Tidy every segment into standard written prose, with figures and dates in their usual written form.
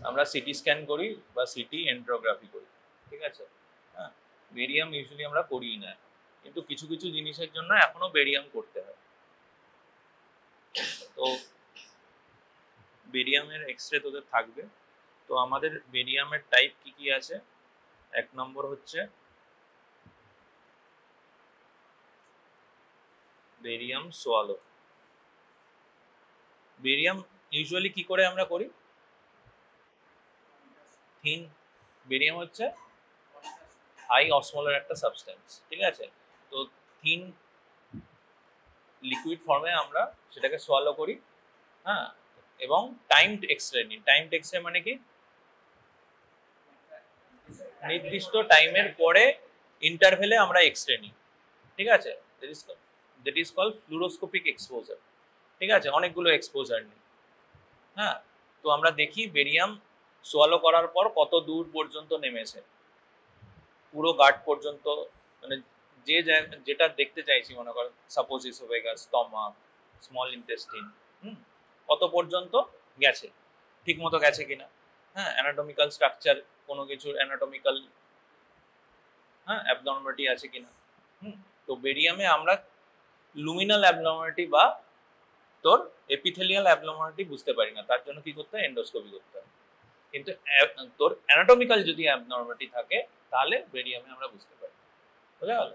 আমরা CT scan করি বা সিটি এন্ড্রোগ্রাফি করি, ঠিক আছে। হ্যাঁ, বেরিয়াম ইউজুয়ালি আমরা করি না, কিন্তু কিছু কিছু জিনিসের জন্য এখনো বেরিয়াম করতে হয়। তো বেরিয়ামের এক্সরে তোদের থাকবে। তো আমাদের বেরিয়ামের টাইপ কি কি আছে? এক নম্বর হচ্ছে বেরিয়াম সোয়ালো। বেরিয়াম ইউজুয়ালি কি করে আমরা করি? থিন বেরিয়াম হচ্ছে হাই অসমোলার একটা সাবস্টেন্স, ঠিক আছে। তো থিন লিকুইড ফর্মে আমরা সেটাকে সোয়ালো করি। হ্যাঁ, এবং টাইমড এক্সরে নিই। টাইমড এক্সরে মানে কি? নির্দিষ্ট টাইমের পরে ইন্টারভেলে আমরা এক্সরে নিই, ঠিক আছে। দ্যাট ইজ কল্ড ফ্লুরোস্কোপিক এক্সপোজার, ঠিক আছে। অনেকগুলো এক্সপোজার নিই। হ্যাঁ, তো আমরা দেখি বেরিয়াম সোয়ালো করার পর কত দূর পর্যন্ত নেমেছে, পুরো গার্ড পর্যন্ত, মানে যে যেটা দেখতে চাইছি, মনে কর suppose oesophagus, stomach, small intestine, কত পর্যন্ত গেছে, ঠিক মতো গেছে কিনা। হ্যাঁ, অ্যানাটমিক্যাল স্ট্রাকচার, কোনো কিছুর অ্যানাটমিক্যাল অ্যাবনর্মালিটি আছে কিনা। তো বেরিয়ামে আমরা লুমিনাল অ্যাবনর্মালিটি বা তোর এপিথেলিয়াল অ্যাবনর্মালিটি বুঝতে পারি না, তার জন্য কি করতে হয়? এন্ডোস্কোপি করতে হয়। কিন্তু তোর অ্যানাটমিক্যাল যদি অ্যাবনর্মালিটি থাকে তাহলে বেরিয়ামে আমরা বুঝতে পারি। বোঝা গেল?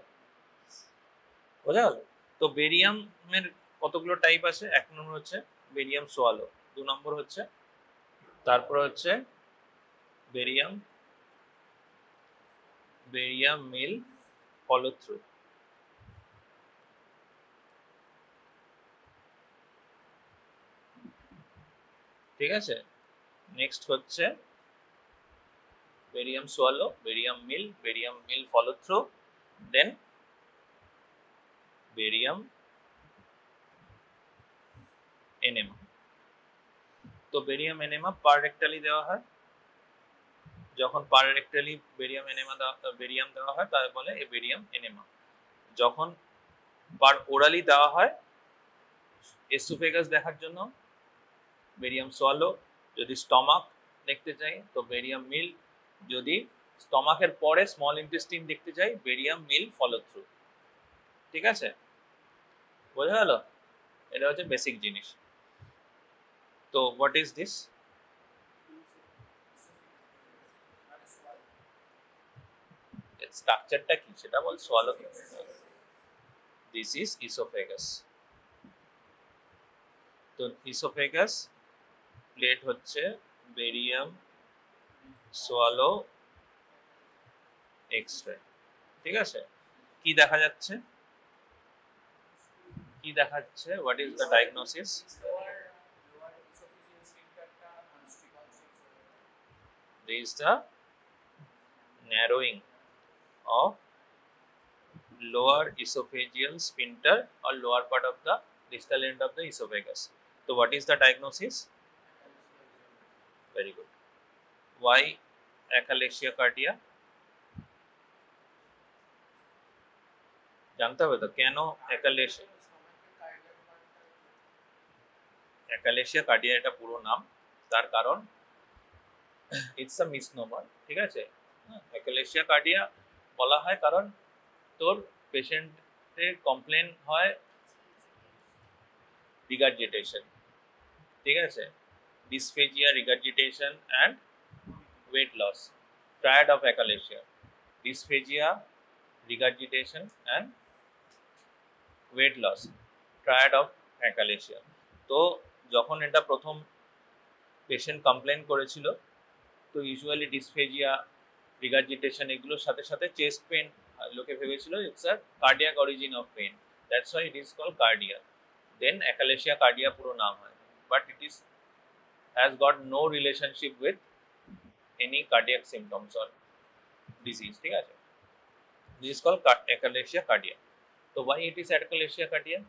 বোঝা গেল? তো বেরিয়ামের কতগুলো টাইপ আছে? এক নম্বর হচ্ছে বেরিয়াম সোয়ালো, দু নম্বর হচ্ছে, তারপর হচ্ছে বেরিয়াম মিল ফলো থ্রু, ঠিক আছে। নেক্সট হচ্ছে বেরিয়াম সোয়ালো, বেরিয়াম মিল ফলো থ্রু, দেন বেরিয়াম এনেমা। তো বেরিয়াম এনেমা পার রেক্টালি দেওয়া হয়। যখন পার রেক্টালি বেরিয়াম দেওয়া হয় তাহলে বলে এই বেরিয়াম এনেমা। যখন পার ওরালি দেওয়া হয় এসোফেগাস দেখার জন্য বেরিয়াম সোয়ালো, যদি স্টমাক দেখতে চাই তো বেরিয়াম মিল, যদি স্টমাকের পরে স্মল ইন্টেস্টিন দেখতে চাই বেরিয়াম মিল ফলো থ্রু, ঠিক আছে। বোঝা গেল? এটা হচ্ছে বেসিক জিনিস। তো হোয়াট ইজ দিস? স্ট্রাকচারটা কি সেটা বল। সোয়ালো কি? This is oesophagus. তো ইসোফেগাস প্লেট হচ্ছে বেরিয়াম সোয়ালো এক্সরে, ঠিক আছে। কি দেখা যাচ্ছে? কি দেখাচ্ছে? What is the diagnosis? There is the narrowing of lower esophageal sphincter or lower part of the distal end of the esophagus. So what is the diagnosis? Very good. Why achalasia cardia? জানতে হবে তো কেন অ্যাকালেশিয়া কার্ডিয়া এটা পুরো নাম, তার কারণ it's a misnomer, ঠিক আছে। অ্যাকালেশিয়া কার্ডিয়া বলা হয় কারণ তোর পেশেন্টের কমপ্লেন হয় রিগার্জিটেশন, ঠিক আছে, dysphagia, regurgitation and weight loss, triad of achalasia, dysphagia, regurgitation and weight loss, triad of achalasia. তো যখন এটা প্রথম পেশেন্ট কমপ্লেন করেছিল তো ইউজুয়ালি ডিসফেজিয়া, রিগার্জিটেশন এগুলোর সাথে সাথে চেস্ট পেন, লোকে ভেবেছিল it's a cardiac origin of pain, that's why it is called cardia. Then achalasia cardia পুরো নাম হয়, but it is has got no relationship with any cardiac symptoms or disease, ঠিক আছে। This is called achalasia cardia. তো why it is achalasia cardia?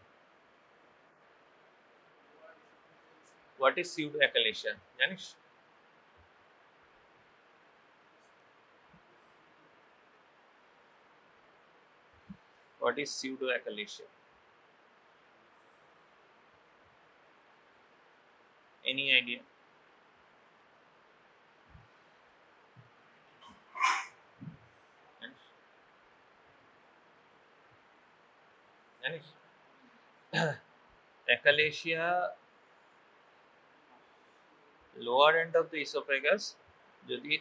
What is pseudoachalasia জানিস? What is pseudoachalasia? Any idea? জানিস achalasia lower end of the oesophagus যদি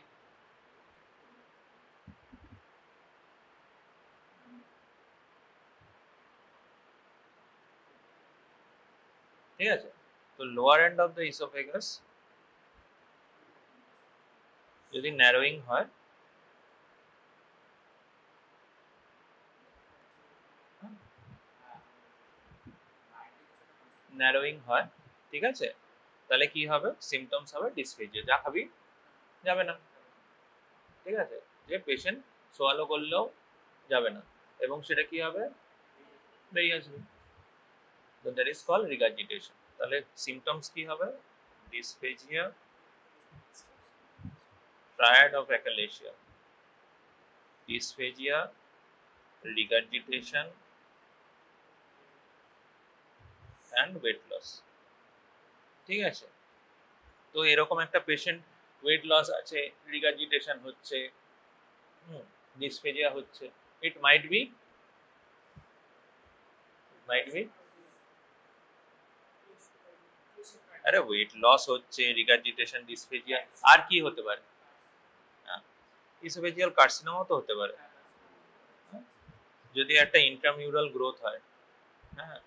ঠিক আছে, তো lower end of the oesophagus যদি ন্যারোয়িং হয়, ন্যারোয়িং হয়, ঠিক আছে, তাহলে কি হবে, সিমটমস হবে ডিসফেজিয়া, যা খাবি যাবে না, ঠিক আছে, যে পেশেন্ট সোয়ালো করলেও যাবে না এবং সেটা কি হবে, বেরিয়ে আসবে, তো দ্যাট ইজ কল রিগার্জিটেশন। তাহলে সিমটমস কি হবে, dysphagia, triad of achalasia, dysphagia, regurgitation and weight loss, ঠিক আছে। তো এরকম একটা পেশেন্ট ওয়েট লস আছে, রিগার্জিটেশন হচ্ছে, ডিসফেজিয়া হচ্ছে, ইট মাইট বি আরে ওয়েট লস হচ্ছে, রিগার্জিটেশন, ডিসফেজিয়া, আর কি হতে পারে, ইসোফেজিয়াল কার্সিনোমা তো হতে পারে, যদি একটা ইন্ট্রামিউরাল গ্রোথ হয়, হ্যাঁ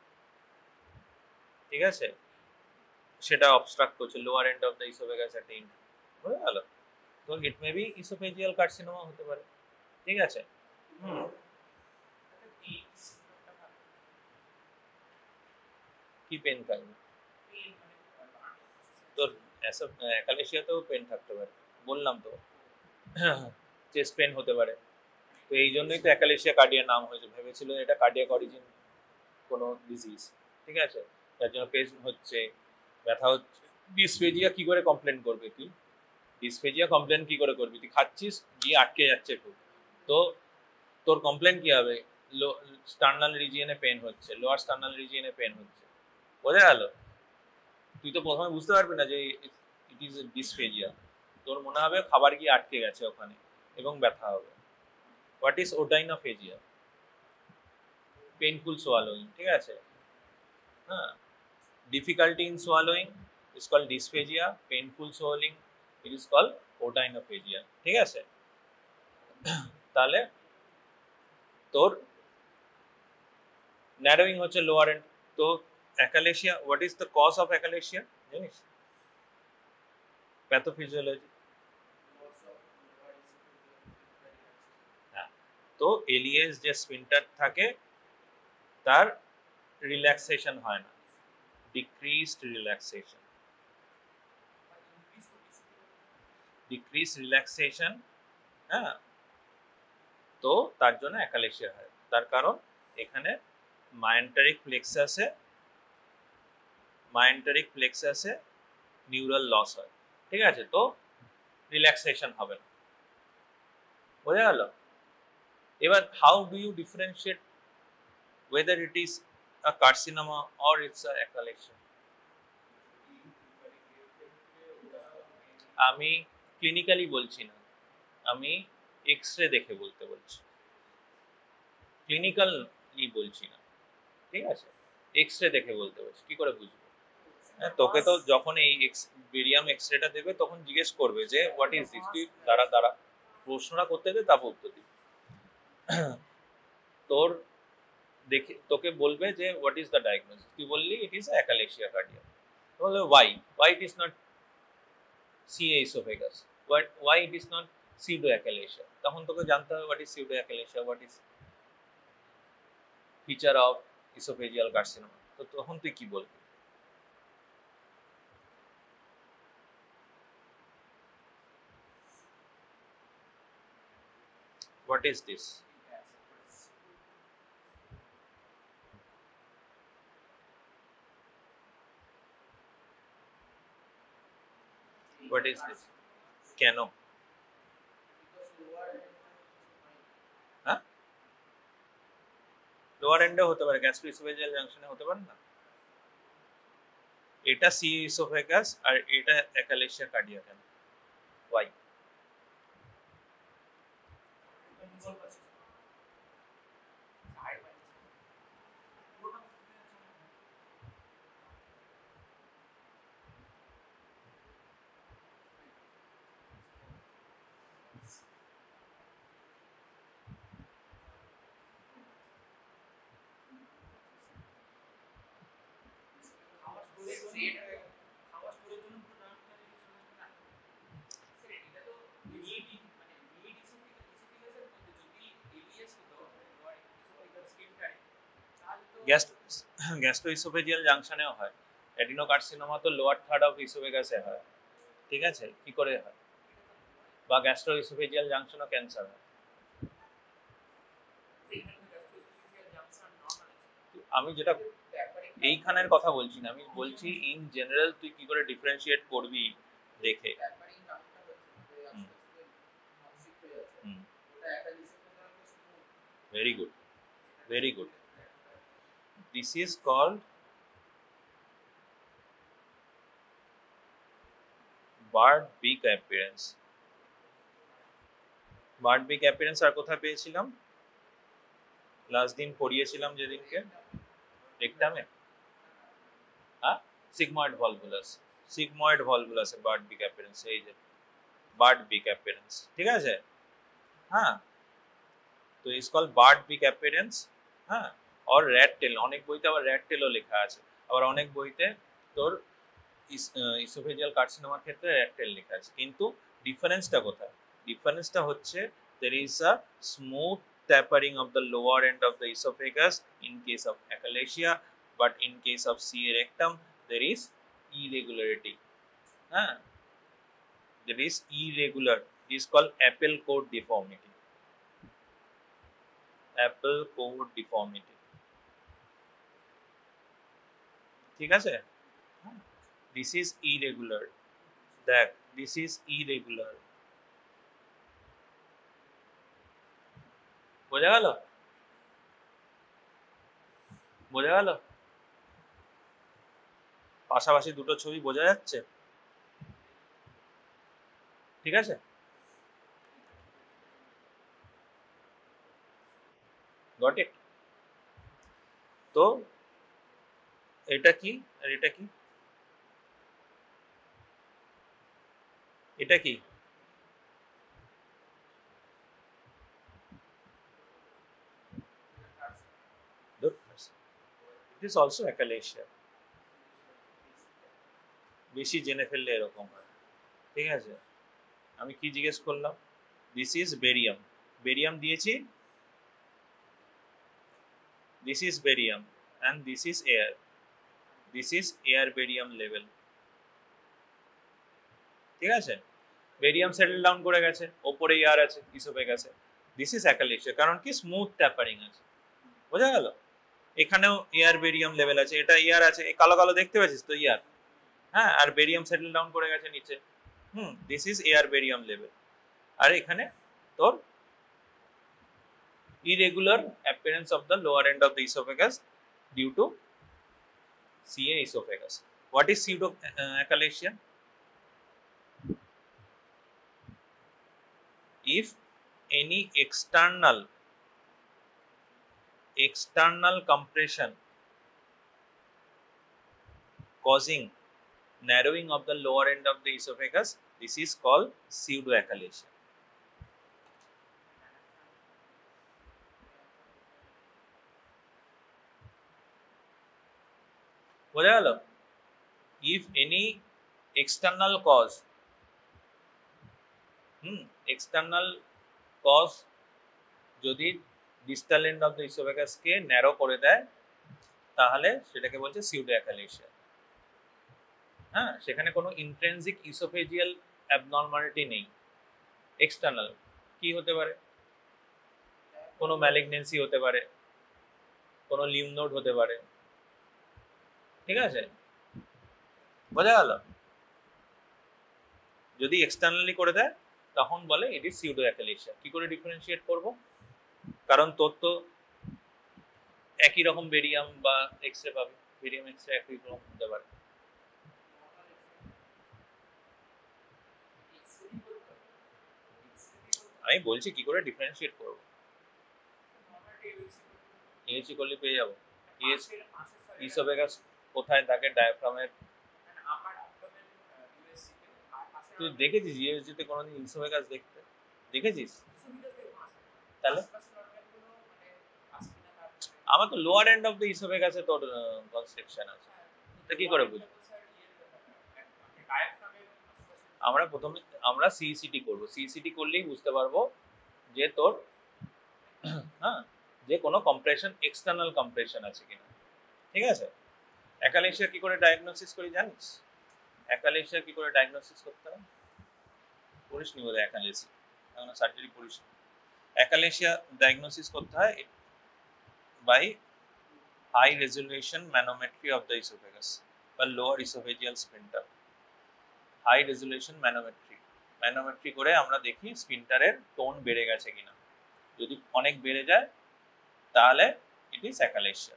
ঠিক আছে, সেটা অবস্ট্রাক্ট করছে lower end of the oesophagus, একটা বুঝে গেল, তো ইট মে বি ইসোফেজিয়াল কার্সিনোমা হতে পারে, ঠিক আছে। কি পেন থাকবে তোর, এসব অ্যাকালেশিয়াতেও পেন থাকতে পারে, বললাম তো, চেস্ট পেন হতে পারে, তো এই জন্যই তো অ্যাকালেশিয়া কার্ডিয়া নাম হয়েছে, ভেবেছিল এটা কার্ডিয়াক অরিজিন কোনো ডিজিজ, ঠিক আছে, তার জন্য পেন হচ্ছে, ব্যথা হচ্ছে। ডিসফেজিয়া কি করে কমপ্লেন করবে তুই, ডিসফেজিয়া কমপ্লেন কি করে করবি, তুই খাচ্ছিস গিয়ে আটকে যাচ্ছে খুব, তো তোর কমপ্লেন কি হবে, স্টার্নাল রিজিয়নে পেন হচ্ছে, লোয়ার স্টার্নাল রিজিয়নে পেন হচ্ছে, বোঝা গেল, তুই তো প্রথমে বুঝতে পারবি না যে ইট ইজ ডিসফেজিয়া, তোর মনে হবে খাবার গিয়ে আটকে গেছে ওখানে এবং ব্যথা হবে। What is odynophagia, painful swallowing, ঠিক আছে, হ্যাঁ, difficulty in swallowing is called dysphagia, painful swallowing it is called odynophagia, ঠিক আছে। তাহলে তোর ন্যারোইং হচ্ছে লোয়ার এন্ড, তো achalasia, what is the cause of achalasia জানিস, প্যাথোফিজিওলজি, হ্যাঁ, তো এলিয়েস যে স্ফিনক্টার থাকে তার রিল্যাক্সেশন হয় না, ডিক্রিজড রিল্যাক্সেশন, হ্যাঁ, তো তার জন্য অ্যাকালেশিয়া হয়, তার কারণ এখানে মায়েন্টারিক প্লেক্সাসে নিউরাল লস হয়, ঠিক আছে, তো রিল্যাক্সেশন হবে না, বোঝা গেল। এবার how do you differentiate whether it is a carcinoma or it's a achalasia? আমি ক্লিনিক্যালি বলছি না, আমি এক্স-রে দেখে বলতে বলছি, ক্লিনিক্যালি বলছি না, ঠিক আছে, এক্স-রে দেখে বলতে বলছি, কি করে বুঝবো, হ্যাঁ, তোকে তো যখন এই বেরিয়াম এক্স-রেটা দেবে তখন জিজ্ঞেস করবে যে হোয়াট ইজ দিস, তুই দাঁড়া প্রশ্নটা করতে দে, তারপর উত্তর দিবি, তোর দেখে তোকে বলবে যে হোয়াট ইজ দ্য ডায়াগনোসিস, তুই বললি ইট ইজ অ্যাকালেশিয়া কার্ডিয়া, বলবে why it is not CA oesophagus, why it is not pseudo achalasia, তখন তোকে জানতে হবে what is pseudo achalasia, what is feature of oesophageal carcinoma, তো তখন তুই কি বলবি, what is this, what is this, কেন, হ্যাঁ, লোয়ার এন্ডে হতে পারে, গ্যাস্ট্রোইসোফেজিয়াল জাংশনে হতে পারে না, এটা সি ইসোফেগাস আর এটা অ্যাকালেশিয়া কার্ডিয়া, কেন, ওয়াই, গ্যাস্ট্রোইসোফেজিয়াল জাংশনেও হয়। অ্যাডিনোকার্সিনোমা তো লোয়ার থার্ড অফ ইসোফেগাসে হয়, ঠিক আছে, কি করে হয়? বা গ্যাস্ট্রোইসোফেজিয়াল জাংশনও ক্যান্সার হয়। আমি যেটা এইখানের কথা বলছি না, আমি বলছি ইন জেনারেল তুই কি করে ডিফারেন্সিয়েট করবি দেখে। Very good, very good. This is called Bardt-Bick appearance. Bardt-Bick appearance আর কোথায় পেয়েছিলাম? লাস্ট দিন পড়িয়েছিলাম যেদিনকে রেকটামে, হ্যাঁ, sigmoid volvulus, sigmoid volvulus এ Bardt-Bick appearance, এই যে Bardt-Bick appearance, ঠিক আছে, হ্যাঁ। তো ইজ কল Bardt-Bick appearance, হ্যাঁ। আর rat tail, অনেক বইতে আবার rat tailও লেখা আছে, আবার অনেক বইতে তোর ইসোফেজিয়াল কার্সিনোমার ক্ষেত্রে rat tail লেখা আছে। কিন্তু ডিফারেন্সটা কোথায়? ডিফারেন্সটা হচ্ছে there is a smooth tapering of the lower end of the esophagus in case of achalasia, but in case of CA rectum there is irregularity, there is irregular, it is called apple cord deformity, apple cord deformity, ঠিক আছে। this is irregular, that this is irregular, বোঝা গেল? বোঝা গেল? পাশাপাশি দুটো ছবি বোঝা যাচ্ছে, ঠিক আছে। Got it? তো এটা কি আর এটা কি? এটা কি? It is also achalasia, বেশি জেনে ফেললে এরকম হয়, ঠিক আছে। আমি কি জিজ্ঞেস করলাম? দিস ইজ বেরিয়াম, বেরিয়াম দিয়েছি, this is barium and this is air, this is air barium level, ঠিক আছে। বেরিয়াম সেটেল ডাউন করে গেছে, ওপরে এয়ার আছে ইসোফেগাসে, দিস ইজ অ্যাকালেশিয়া, কারণ কি স্মুথ ট্যাপারিং আছে, বোঝা গেল। এখানেও এয়ার বেরিয়াম লেভেল আছে, এটা এয়ার আছে, এই কালো কালো দেখতে পাচ্ছিস তো এয়ার, হ্যাঁ, আর বেরিয়াম সেটেল ডাউন করে গেছে নিচে, this is air barium level. আর এখানে তোর irregular appearance of the lower end of the esophagus due to CA esophagus. What is pseudo achalasia? If any external compression causing narrowing of the lower end of the esophagus, this is called pseudoachalasia. বোঝা গেল? if any external cause, external cause যদি distal end of the esophagus K narrow করে দেয়, তাহলে সেটাকে বলছে pseudoachalasia, হ্যাঁ। সেখানে কোনো ইন্ট্রিনসিক ইসোফেজিয়াল অ্যাবনর্মালিটি নেই, এক্সটার্নাল কি হতে পারে? কোনো ম্যালিগনেন্সি হতে পারে, কোনো লিম্ফ নোড হতে পারে, ঠিক আছে, বোঝা গেল। যদি এক্সটার্নালি করে দেয় তখন বলে ইট ইজ pseudoachalasia। কি করে ডিফারেন্সিয়েট করব? কারণ তোর তো একই রকম বেরিয়াম বা এক্সরে পাবে, বেরিয়াম এক্সরে একই রকম হতে পারে। আমি বলছি কি করে ডিফারেন্সিয়েট করব। ইএসি করলে পেয়ে যাবো। ইসোফেগাস কোথায় থাকে? ডায়াফ্রামের। তুই দেখেছিস ইউএসজিতে কোনোদিন ইসোফেগাস দেখতে? দেখেছিস? তাহলে আমার তো লোয়ার এন্ড অফ দ্য ইসোফেগাসে তোর কনস্ট্রিকশন আছে, তা কি করে বুঝবো? আমরা প্রথমে আমরা সিইসিটি করব, সিইসিটি করলেই বুঝতে পারবো যে তোর হ্যাঁ যে কোনো কম্প্রেশন এক্সটার্নাল কম্প্রেশন আছে কিনা। ঠিক আছে, অ্যাকালেশিয়া কি করে ডায়াগনোসিস করি জানিস? অ্যাকালেশিয়া কি করে ডায়াগনোসিস করতে হয়? পড়িস নি বোধহয় অ্যাকালেশিয়া, এখন সার্জারি পড়িস নি। অ্যাকালেশিয়া ডায়াগনোসিস করতে হয় by high resolution manometry of the oesophagus বা lower oesophageal sphincter. High resolution manometry করে আমরা দেখি স্পিন্টারের টোন বেড়ে গেছে কিনা। যদি অনেক বেড়ে যায় তাহলে ইট ইজ অ্যাকালেশিয়া।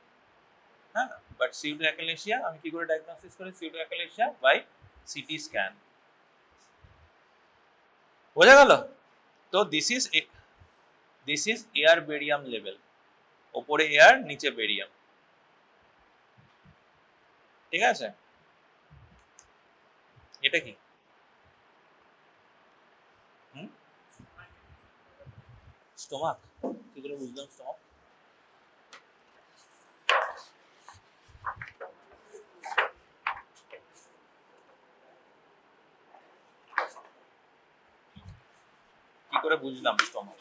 হ্যাঁ, বাট সিউডো অ্যাকালেশিয়া আমি কি করে ডায়াগনোসিস করি? Pseudo achalasia by CT scan. বোঝা গেল? তো this is air barium level, ওপরে এয়ার নিচে বেরিয়াম। ঠিক আছে, এটা কি স্টোমাক? কি করে বুঝলাম স্টোমাক? কি করে বুঝলাম stomach?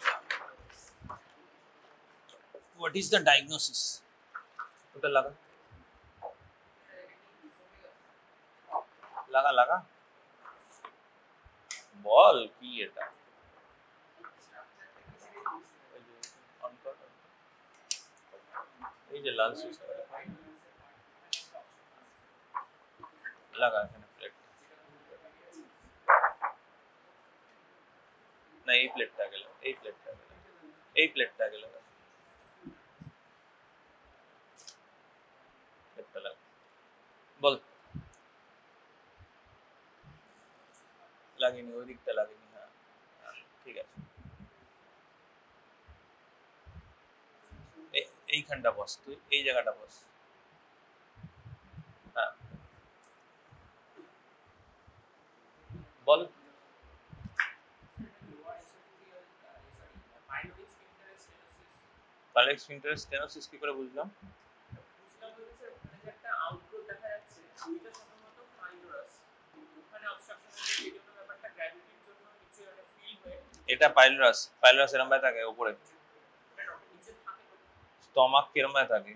What is the diagnosis? ওটা লাগা লাগা লাগা, বল কি এটা? এই যে লাল সুইচ লাগা, এখানে প্লেট না, এই প্লেটটা গেল, এই প্লেটটা গেল, এই প্লেটটা গেল, প্লেটটা লাগা। বল লাগেনি, ওই দিকটা লাগেনি। হ্যাঁ ঠিক আছে, এইখানটা বস, তুই এই জায়গাটা বস। হ্যাঁ বল। পাইলরিক স্ফিংক্টার স্টেনোসিস কি করে বুঝলাম? এটা পাইলরাস, পাইলরাস এরম ভাবে থাকে উপরে। স্টমাক কিরম ভাবে থাকে?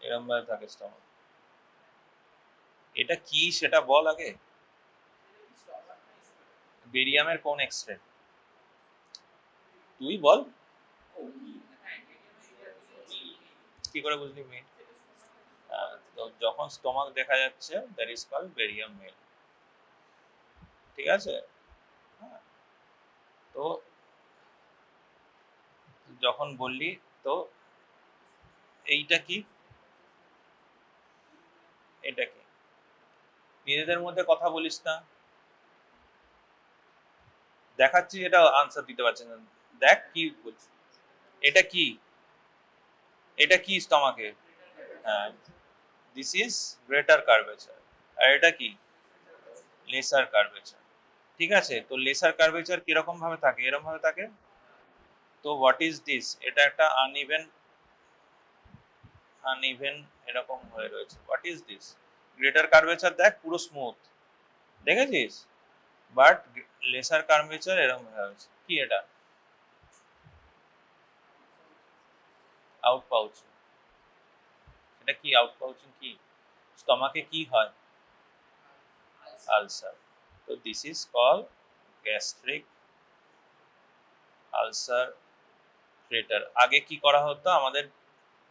এরম ভাবে থাকে স্টমাক। এটা কি সেটা বল আগে। বেরিয়ামের কোন এক্সরে তুই বল। কি করে বুঝলি মেন? তো যখন স্টমাক দেখা যাচ্ছে that is called barium meal. ঠিক আছে, তো যখন বললি তো এইটা কি, এটা কি? নিজেদের মধ্যে কথা বলিস না, দেখাচ্ছি এটা আনসার দিতে পারছেন না। দেখ কি বলছি, এটা কি, এটা কি স্টমাকে? হ্যাঁ, দিস ইজ গ্রেটার কার্ভেচার। আর এটা কি? Lesser curvature. ঠিক আছে, তো লেসার কার্ভেচার কিরকম ভাবে থাকে? এরকম ভাবে থাকে। তো হোয়াট ইজ দিস? এটা একটা আনইভেন এরকম হয়ে রয়েছে। What is this? Greater curvature দেখ পুরো স্মুথ, দেখেছিস? বাট লেসার কার্ভেচার এরকম হয়ে রয়েছে। কি এটা? Out pouch. এটা কি আউট পাউচিং? কি স্টমাকে কি হয়? আলসার। তো this is call gastric ulcer crater. আগে কি করা হতো আমাদের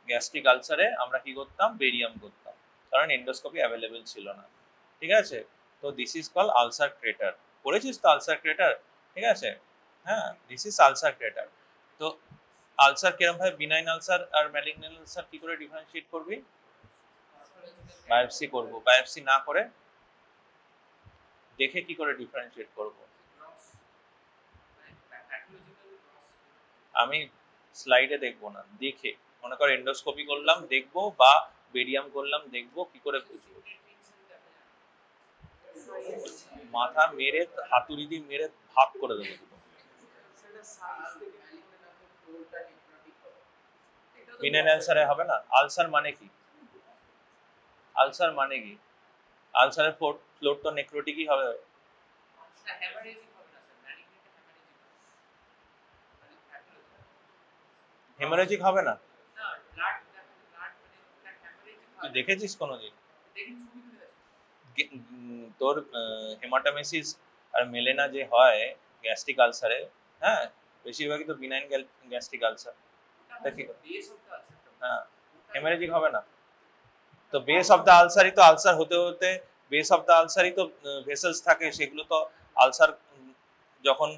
গ্যাস্ট্রিক আলসারে? আমরা কি করতাম? বেরিয়াম করতাম, কারণ এন্ডোস্কোপি অ্যাভেলেবেল ছিল না। ঠিক আছে, তো this is call ulcer crater. পড়েছিস তো আলসার ক্রেটার? ঠিক আছে, হ্যাঁ দিস ইজ আলসার ক্রেটার। তো আলসার কিরম ভাবে বিনাইন আলসার আর ম্যালিগন্যান্ট আলসার কি করে ডিফারেন্সিয়েট করবি? বায়োপসি করব। বায়োপসি না করে দেখে কি করে ডিফারেন্সিয়েট করব? আমি স্লাইডে দেখবো না, দেখে মনে কর এন্ডোস্কোপি করলাম দেখবো বা বেরিয়াম করলাম দেখবো, কি করে বুঝবো? মাথা মেরে হাতুড়ি দিয়ে মেরে ভাগ করে দেবো। বিনাইন আলসারে হবে না। আলসার মানে কি? আলসার মানে কি? আলসারের ফ্লোর তো নেক্রোটিকই হবে। হেমারেজিক হবে না? তুই দেখেছিস কোনোদিন? তোর হেমাটামেসিস আর মেলেনা যে হয় গ্যাস্ট্রিক আলসারে, হ্যাঁ, বেশিরভাগই তো বিনাইন গ্যাস্ট্রিক আলসার। হ্যাঁ, হেমারেজিক হবে না তো। বেস অফ দ্য আলসারই তো আলসার হতে হতে বেস অফ দ্য আলসারই তো ভেসেলস থাকে, সেগুলো তো আলসার যখন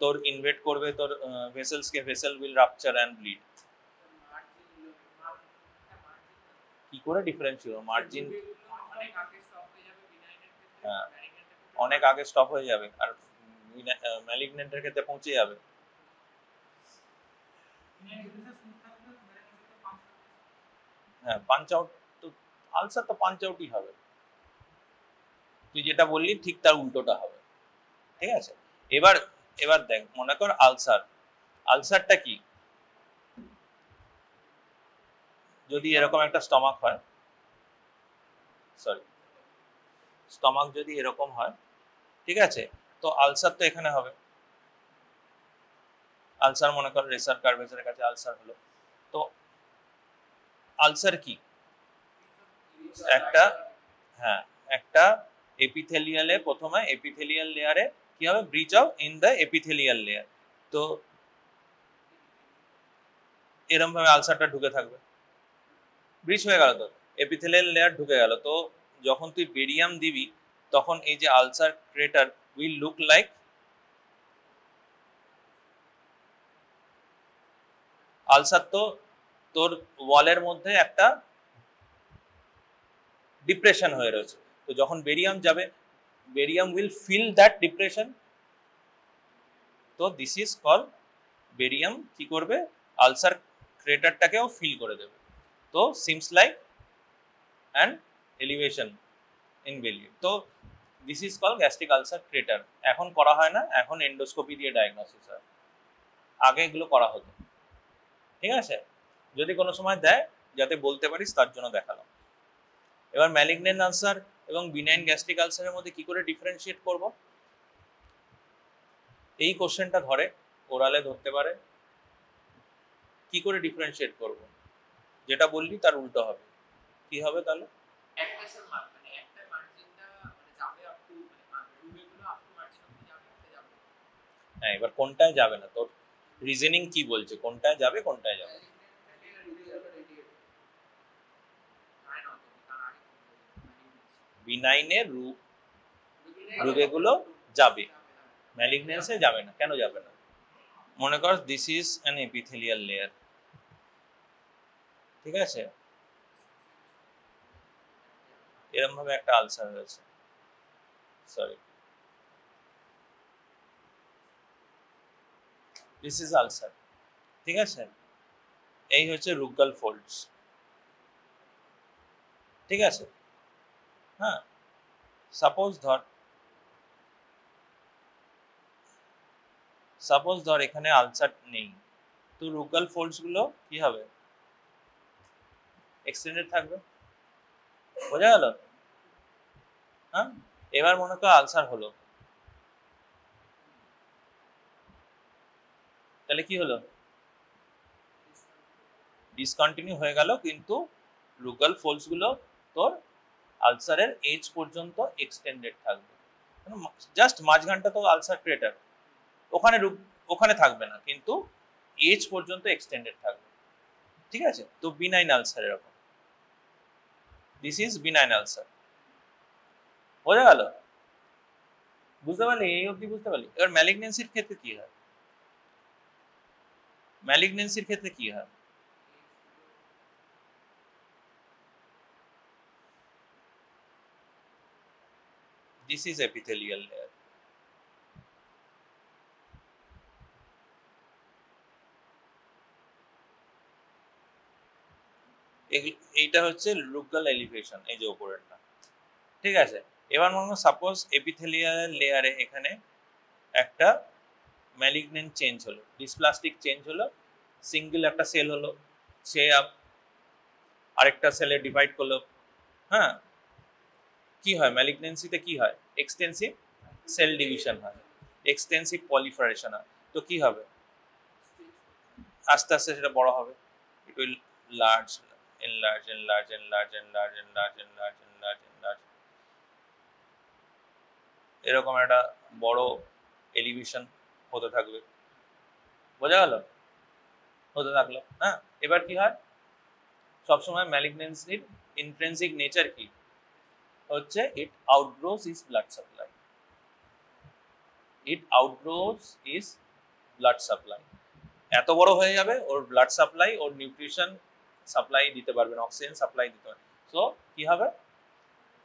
তোর ইনভেট করবে তোর ভেসেলসকে, vessel will rupture and bleed. কি করে ডিফারেন্সিয়েট? মার্জিন হ্যাঁ অনেক আগে স্টপ হয়ে যাবে, আর ম্যালিগন্যান্টের ক্ষেত্রে পৌঁছে যাবে। হ্যাঁ, পাঞ্চ আউট তো, আলসার তো পাঞ্চ আউটই হবে। তুই যেটা বললি ঠিক তার উল্টোটা হবে, ঠিক আছে? এবার এবার দেখ, মনে কর আলসার, আলসারটা কি? যদি এরকম একটা স্টমাক হয়, সরি, স্টমাক যদি এরকম হয়, ঠিক আছে, তো আলসার তো এখানে হবে। আলসার মনে কর রেসার কার্ভেসের কাছে আলসার হলো, তো আলসার কি? একটা, হ্যাঁ, একটা এপিথেলিয়ালে, প্রথমে এপিথেলিয়াল লেয়ারে কি হবে? Breach of in the epithelial layer. তো এরকম ভাবে আলসারটা ঢুকে থাকবে, ব্রিচ হয়ে গেল, তো এপিথেলিয়াল লেয়ার ঢুকে গেল। তো যখন তুই বেরিয়াম দিবি তখন এই যে ulcer crater will look like, ulcer তো তোর ওয়ালের মধ্যে একটা ডিপ্রেশন হয়ে রয়েছে, তো যখন বেরিয়াম যাবে, barium will fill that depression. তো দিস ইজ কল, বেরিয়াম কি করবে? আলসার ক্রেটারটাকেও ফিল করে দেবে। তো seems like an elevation in belly. তো this is call gastric ulcer crater. এখন করা হয় না, এখন এন্ডোস্কোপি দিয়ে ডায়াগনোসিস হয়, আগে এগুলো করা হতো, ঠিক আছে? যদি কোনো সময় দেয় যাতে বলতে পারিস তার জন্য দেখালাম। এবার ম্যালিগন্যান্ট আলসার এবং বিনাইন গ্যাস্ট্রিক আলসারের মধ্যে কি করে ডিফারেন্সিয়েট করব? এই কোশ্চেনটা ধরে, ওরালে ধরতে পারে। কি করে ডিফারেন্সিয়েট করব? যেটা বললি তার উল্টো হবে। কি হবে তাহলে? হ্যাঁ, এবার কোনটায় যাবে না? তোর রিজনিং কি বলছে কোনটায় যাবে কোনটায় যাবে? বিনাইনের রোগেগুলো যাবে, ম্যালিগন্যান্সে যাবে না। কেন যাবে না? মনে কর this is an epithelial layer, ঠিক আছে, এরকম ভাবে একটা আলসার হয়েছে, সরি, দিস ইজ আলসার, ঠিক আছে? এই হচ্ছে রুগাল ফোল্ডস, ঠিক আছে? হ্যাঁ, সাপোজ ধর এখানে আলসার নেই, তো রুগাল ফোল্ডস গুলো কি হবে? এক্সটেন্ডেড থাকবে, বোঝা গেল? হ্যাঁ, এবার মনে কর আলসার হলো, তাহলে কি হলো? ডিসকন্টিনিউ হয়ে গেল, কিন্তু রুগাল ফোল্ডস গুলো তোর আলসারের এজ পর্যন্ত এক্সটেন্ডেড থাকবে, জাস্ট মাঝখানটা তো আলসার ক্রেটার, ওখানে থাকবে না, কিন্তু এজ পর্যন্ত এক্সটেন্ডেড থাকবে, ঠিক আছে? তো বিনাইন আলসার এরকম, দিস ইজ বিনাইন আলসার, বোঝা গেল? বুঝতে পারলি? এই অবধি বুঝতে পারলি? এবার ম্যালিগন্যান্সির ক্ষেত্রে কি হয়? ম্যালিগন্যান্সির ক্ষেত্রে কি হয়? দিস ইজ এপিথেলিয়াল লেয়ার, এইটা হচ্ছে রুগাল এলিভেশন, এই যে উপরেরটা, ঠিক আছে? এবার মনে করো সাপোজ এপিথেলিয়াল লেয়ারে এখানে একটা ম্যালিগন্যান্ট চেঞ্জ হলো, ডিসপ্লাস্টিক চেঞ্জ হলো, সিঙ্গেল একটা সেল হলো, সে আরেকটা সেলে ডিভাইড করলো, হ্যাঁ, কি হয় ম্যালিগনেন্সিতে, কি হয়? এক্সটেন্সিভ সেল ডিভিশন হয়, এক্সটেন্সিভ পলিফারেশন হয়। তো কি হবে? আস্তে আস্তে সেটা বড় হবে, it will large enlarge enlarge enlarge enlarge enlarge enlarge enlarge enlarge, এরকম একটা বড় এলিভেশন হতে থাকবে। বোঝা গেল? হতে থাকলো। হ্যাঁ, এবার কি হয়, সবসময় ম্যালিগনেন্সির ইন্ট্রিনসিক নেচার কি হচ্ছে? It outgrows is blood supply, it outgrows is blood supply. এত বড় হয়ে যাবে, ওর ব্লাড সাপ্লাই, ওর নিউট্রিশন সাপ্লাই দিতে পারবে না, অক্সিজেন সাপ্লাই দিতে পারবে। সো কি হবে?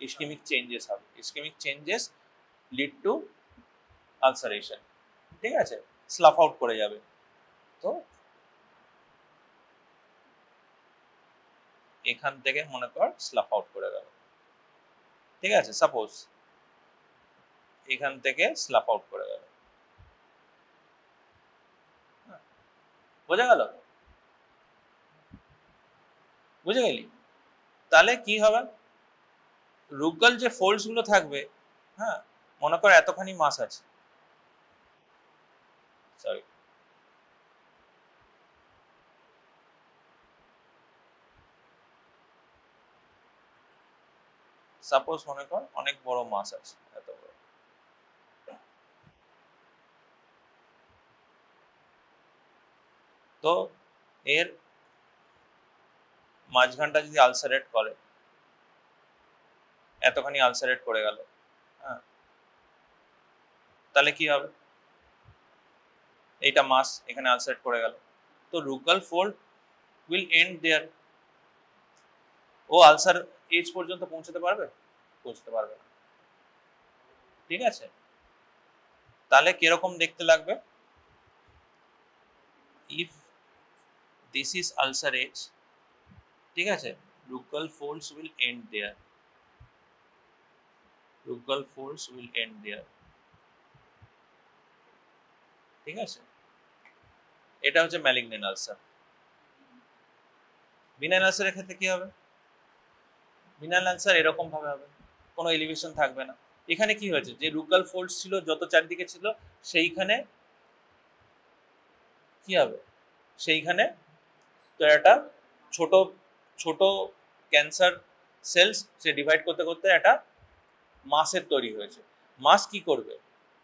ইসকেমিক চেঞ্জেস হবে, ischemic changes lead to ulceration. ঠিক আছে, স্লাফ আউট করে যাবে। তো এখান থেকে মনে কর স্লাফ আউট করে গেল। ঠিক আছে, সাপোজ এখান থেকে স্লাফ আউট করে গেল। বোঝা গেল? বুঝে গেলি? তাহলে কি হবে? রুগাল যে ফোল্ডস গুলো থাকবে, হ্যাঁ, মনে কর এতখানি মাস আছে, সরি, সাপোজ মনে কর অনেক বড় মাস আছে, এত বড়। তো এর মাঝখানটা যদি আলসারেট করে, এতখানি আলসারেট করে গেল, হ্যাঁ, তাহলে কি হবে? এইটা মাস এখানে আলসারেট করে গেল, তো rugal fold will end there. ও আলসার এজ পর্যন্ত পৌঁছতে পারবে? পৌঁছতে পারবে না। ঠিক আছে, তাহলে কিরকম দেখতে লাগবে? If this is ulcer edge, ঠিক আছে, rugal folds will end there, rugal folds will end there. ঠিক আছে, এটা হচ্ছে ম্যালিগন্যান্ট আলসার। বিনাইল আলসারের ক্ষেত্রে কি হবে? বিনাইল আলসার এরকম ভাবে হবে, কোনো এলিভেশন থাকবে না। এখানে কি হয়েছে, যে রুগাল ফোল্ডস ছিল যত চারিদিকে ছিল, সেইখানে কি হবে? সেইখানে তো একটা ছোট ছোট ক্যান্সার সেলস সে ডিভাইড করতে করতে একটা মাসের তৈরি হয়েছে। মাস কি করবে?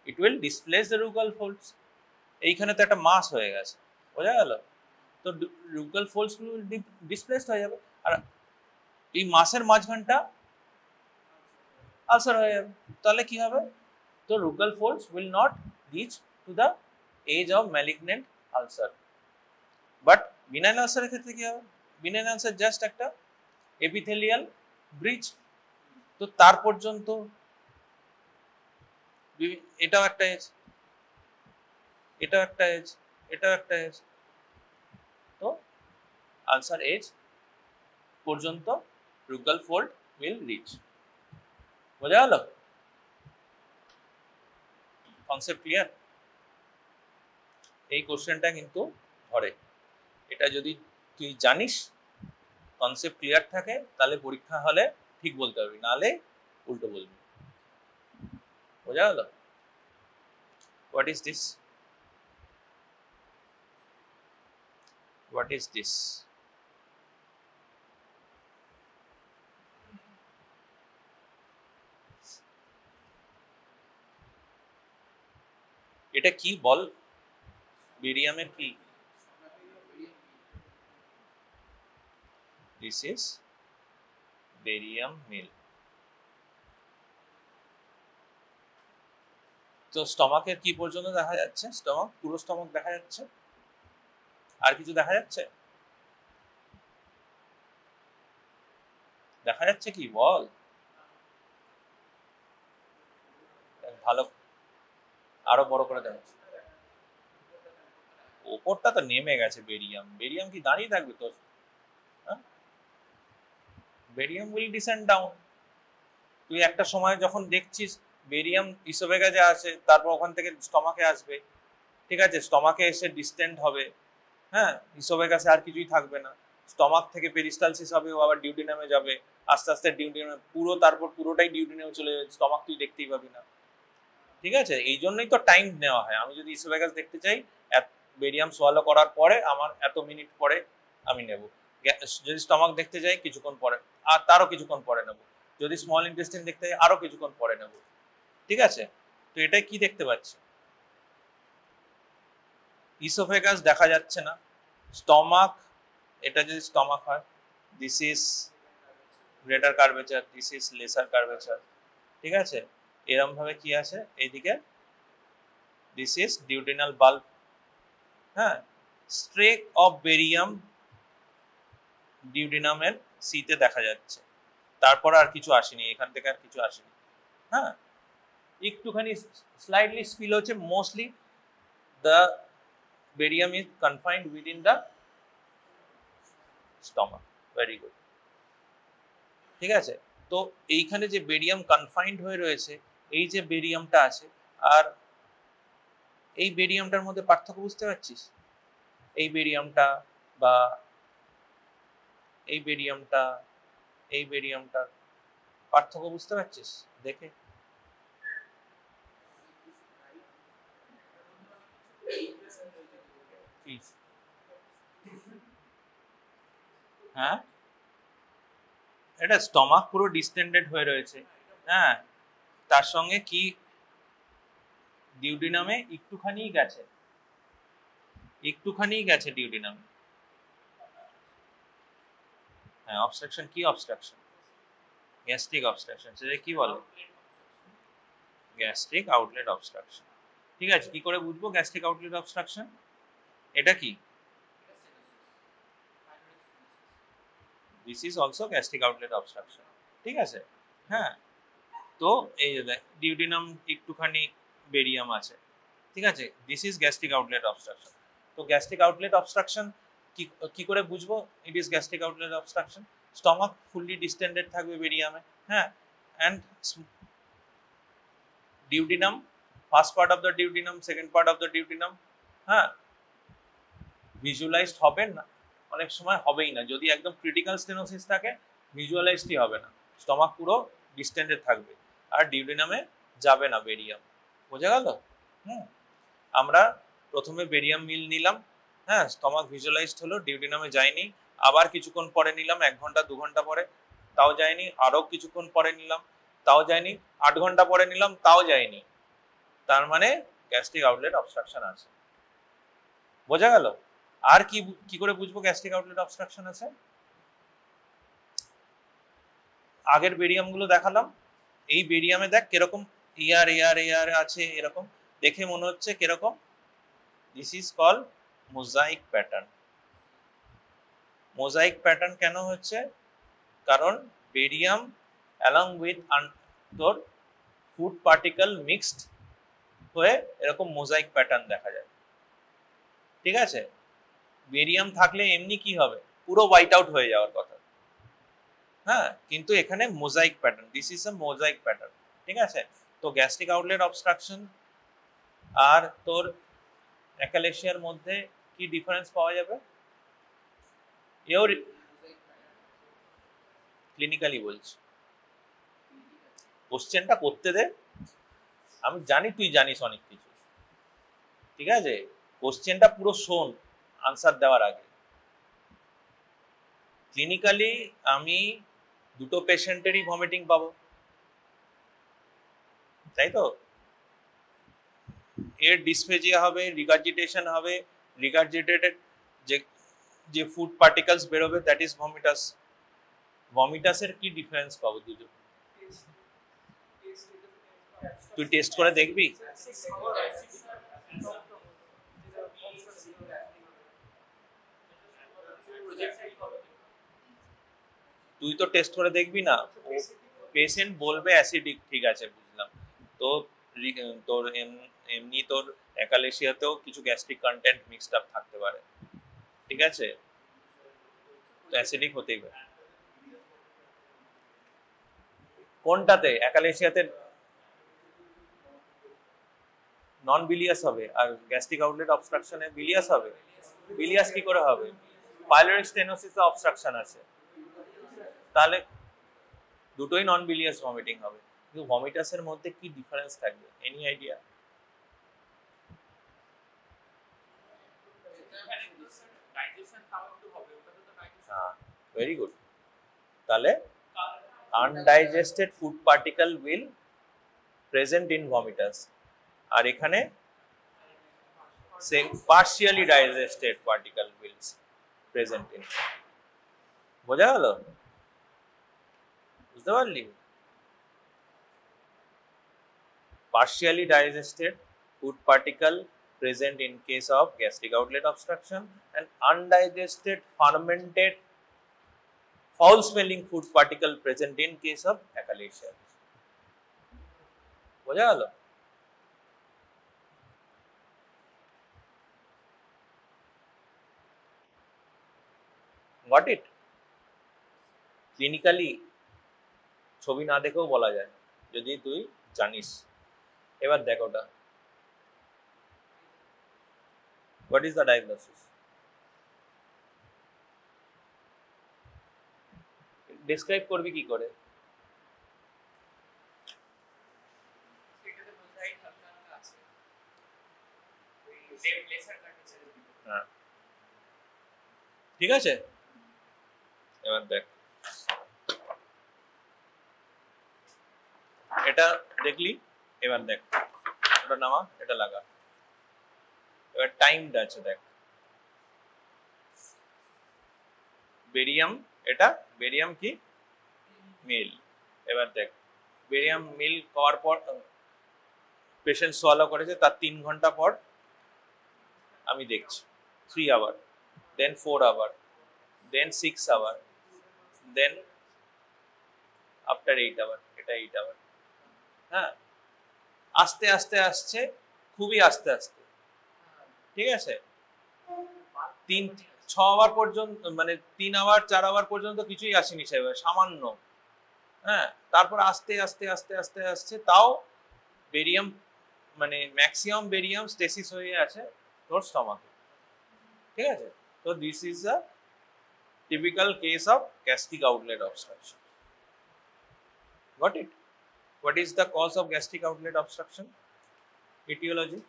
It will displace the rugal folds. এইখানে তো একটা মাস হয়ে গেছে, বোঝা গেল? তো রুগাল ফোল্ডস গুলো ডিসপ্লেসড হয়ে যাবে, আর এই মাসের মাঝখানটা আলসার হয়ে যাবে। তাহলে কি হবে? তো rugal folds will not reach to the edge of malignant ulcer. But benign আলসারের ক্ষেত্রে কি হবে? বিনাইল আলসার জাস্ট একটা এপিথেলিয়াল ব্রিজ, তো তার পর্যন্ত এটাও একটা এজ, এটাও একটা এজ, এটাও একটা এজ, তো আলসার এজ পর্যন্ত রুগাল ফোল্ড উইল রিচ। বোঝা গেল? Concept clear? এই কোশ্চেনটা কিন্তু ধরে, এটা যদি তুই জানিস, কনসেপ্ট ক্লিয়ার থাকে, তাহলে পরীক্ষা হলে ঠিক বলতে পারবি, নাহলে উল্টো বলবি। বোঝা গেল? What is this? What is this? এটা কি বল? বেরিয়ামের কি? দিস ইজ বেরিয়াম মিল। তো স্টমাকের কি পর্যন্ত দেখা যাচ্ছে? স্টমাক, পুরো স্টমাক দেখা যাচ্ছে, আর কিছু দেখা যাচ্ছে? দেখা যাচ্ছে কি বল? ভালো, আরো বড় করে দেখা যাচ্ছে। ওপরটা তো নেমে গেছে বেরিয়াম, বেরিয়াম কি দাঁড়িয়ে থাকবে তোর? Barium will descend down. তুই একটা সময় যখন দেখছিস বেরিয়াম ইসোফেগাসে আসে, তারপর ওখান থেকে স্টমাকে আসবে, ঠিক আছে, স্টমাকে এসে ডিস্টেন্ড হবে, হ্যাঁ, ইসোফেগাসে আর কিছুই থাকবে না, স্টমাক থেকে পেরিস্টালসিস হবে, ও আবার ডিউডিনামে যাবে, আস্তে আস্তে ডিউডিনামে পুরো, তারপর পুরোটাই ডিউডিনামে চলে যাবে, স্টমাক তুই দেখতেই পাবি না। ঠিক আছে, এই জন্যই তো টাইম নেওয়া হয়। আমি যদি ইসোফেগাস দেখতে চাই, বেরিয়াম সোয়ালো করার পরে আমার এত মিনিট পরে আমি নেব। যদি স্টমাক দেখতে যাই কিছুক্ষণ পরে, আর তারও কিছুক্ষণ পরে নেব। যদি স্মল ইন্টেস্টাইন দেখতে যাই আরো কিছুক্ষণ পরে নেব। ঠিক আছে, তো এটাই কি দেখতে পাচ্ছি, ইসোফেগাস দেখা যাচ্ছে না, স্টমাক, এটা যদি স্টমাক হয়, this is greater curvature, this is lesser curvature. ঠিক আছে, এরকম ভাবে কি আছে এইদিকে, দিস ইজ ডিউডিনাল বাল্ব। হ্যাঁ, স্ট্রেক অফ বেরিয়াম ডিউডিনামের সিতে দেখা যাচ্ছে, তারপর আর কিছু আসেনি, এখান থেকে আর কিছু আসেনি। হ্যাঁ, একটুখানি স্লাইডলি স্পিল হচ্ছে, mostly the barium is confined within the stomach. Very good. ঠিক আছে, তো এইখানে যে বেরিয়াম কনফাইন্ড হয়ে রয়েছে, এই যে বেরিয়ামটা আছে, আর এই বেরিয়ামটার মধ্যে পার্থক্য বুঝতে পারছিস? এই বেরিয়ামটা বা এই বেরিয়ামটা, এই বেরিয়ামটার পার্থক্য বুঝতে পারছিস দেখে? হ্যাঁ, এটা স্টমাক পুরো ডিস্টেন্ডেড হয়ে রয়েছে। হ্যাঁ, তার সঙ্গে কি ডিউডিনামে একটুখানি গেছে, একটুখানি গেছে ডিউডিনামে। হ্যাঁ, অবস্ট্রাকশন, কি অবস্ট্রাকশন? গ্যাস্ট্রিক অবস্ট্রাকশন, সেটা কি বলে? Gastric outlet obstruction. ঠিক আছে, কি করে বুঝবো গ্যাস্ট্রিক আউটলেট অবস্ট্রাকশন? এটা কি? This is also gastric outlet obstruction. ঠিক আছে, হ্যাঁ, তো এই ডিউডিনাম একটুখানি বেরিয়াম আছে। ঠিক আছে, this is gastric outlet obstruction. তো গ্যাস্ট্রিক আউটলেট অবস্ট্রাকশন কি করে বুঝবো it is gastric outlet obstruction? Stomach fully distended থাকবে বেরিয়ামে। হ্যাঁ, and duodenum, first part of the duodenum, second part of the duodenum, হ্যাঁ, ভিজুয়ালাইজড হবে না, অনেক সময় হবেই না। যদি একদম ক্রিটিক্যাল স্টেনোসিস থাকে, ভিজুয়ালাইজডই হবে না, স্টমাক পুরো ডিস্টেন্ডেড থাকবে, আর ডিউডিনামে যাবে না বেরিয়াম। বোঝা গেল? আমরা প্রথমে বেরিয়াম মিল নিলাম, হ্যাঁ, স্টমাক ভিজুয়ালাইজড হলো, ডিউডিনামে যায়নি, আবার কিছুক্ষণ পরে নিলাম, 1 ঘন্টা 2 ঘন্টা পরে, তাও যায়নি, আরো কিছুক্ষণ পরে নিলাম, তাও যায়নি, 8 ঘন্টা পরে নিলাম, তাও যায়নি, তার মানে গ্যাস্ট্রিক আউটলেট অবস্ট্রাকশন আছে। বোঝা গেল? আর কি করে বুঝবো গ্যাস্ট্রিক আউটলেট অবস্ট্রাকশন আছে? আগের বেরিয়াম গুলো দেখালাম, এই বেরিয়ামে দেখ কিরকম এয়ার এয়ার এয়ার আছে, এরকম দেখে মনে হচ্ছে কিরকম, this is call mosaic pattern. Mosaic pattern কেন হচ্ছে? কারণ বেরিয়াম অ্যালং উইথ তোর ফুড পার্টিকেল মিক্সড হয়ে এরকম মোজাইক প্যাটার্ন দেখা যায়। ঠিক আছে, বেরিয়াম থাকলে এমনি কি হবে, পুরো হোয়াইট আউট হয়ে যাওয়ার কথা। হ্যাঁ, কিন্তু এখানে mosaic pattern, this is a mosaic pattern. ঠিক আছে, তো গ্যাস্ট্রিক আউটলেট অবস্ট্রাকশন আর তোর অ্যাকালেশিয়ার মধ্যে কি ডিফারেন্স পাওয়া যাবে? এও ক্লিনিক্যালি বলছি, কোশ্চেনটা করতে দে, আমি জানি তুই জানিস অনেক কিছু। ঠিক আছে, কোশ্চেনটা পুরো শোন আনসার দেওয়ার আগে। ক্লিনিক্যালি আমি দুটো পেশেন্টেরই ভমিটিং পাবো, তাই তো? এর ডিসফেজিয়া হবে, রিগার্জিটেশন হবে, রিগার্জিটেটেড যে ফুড পার্টিকেলস বেরোবে দ্যাট ইজ ভমিটাস। ভমিটাসের কি ডিফারেন্স পাবো দুটো? তুই টেস্ট করে দেখবি? তুই তো টেস্ট করে দেখবি না, পেশেন্ট বলবে অ্যাসিডিক। ঠিক আছে, বুঝলাম। তো তোর এমনি তোর অ্যাকালেশিয়াতেও কিছু গ্যাস্ট্রিক কন্টেন্ট মিক্সড আপ থাকতে পারে। ঠিক আছে, তো অ্যাসিডিক হতেই পারে। কোনটাতে? অ্যাকালেশিয়াতে নন বিলিয়াস হবে, আর গ্যাস্ট্রিক আউটলেট অবস্ট্রাকশনে বিলিয়াস হবে। বিলিয়াস কি করে হবে? পাইলোরিক স্টেনোসিস অবস্ট্রাকশন আছে, তাহলে দুটোই নন বিলিয়াস ভমিটিং হবে। কিন্তু ভমিটাসের মধ্যে কি ডিফারেন্স থাকবে? Any idea? Very good. তাহলে undigested food particle will present in vomitus, আর এখানে same partially digested particle will present in. বোঝা গেল? বুঝতে পারলি? Partially digested food particle present in case of gastric outlet obstruction, and undigested fermented foul smelling food particle present in case of achalasia. বোঝা গেল? Got it? Clinically ছবি না দেখেও বলা যায় যদি তুই জানিস। এবার দেখ ওটা, what is the diagnosis? describe করবি কি করে? ঠিক আছে, এবার দেখ এটা দেখলি, এবার দেখ ওটা নামা, এটা লাগা, এবার টাইমটা আছে দেখ। বেরিয়াম, এটা বেরিয়াম কি মিল। এবার দেখ বেরিয়াম মিল খাওয়ার পর পেশেন্ট সোয়ালো করেছে, তার 3 ঘন্টা পর আমি দেখছি 3 আওয়ার, দেন 4 আওয়ার, দেন 6 আওয়ার, দেন আফটার 8 আওয়ার, এটা 8 আওয়ার। হ্যাঁ, আস্তে আস্তে আসছে, খুবই আস্তে আস্তে। ঠিক আছে, 6 আওয়ার পর্যন্ত, মানে 3 আওয়ার 4 আওয়ার পর্যন্ত কিছুই আসেনি সেভাবে, সামান্য। হ্যাঁ, তারপর আস্তে আস্তে আস্তে আস্তে আসছে, তাও বেরিয়াম মানে ম্যাক্সিমাম বেরিয়াম স্টেসিস হয়ে আছে তোর স্টমাকে। ঠিক আছে, তো this is a typical case of gastric outlet obstruction. Got it? What is the cause of gastric outlet obstruction? Etiology?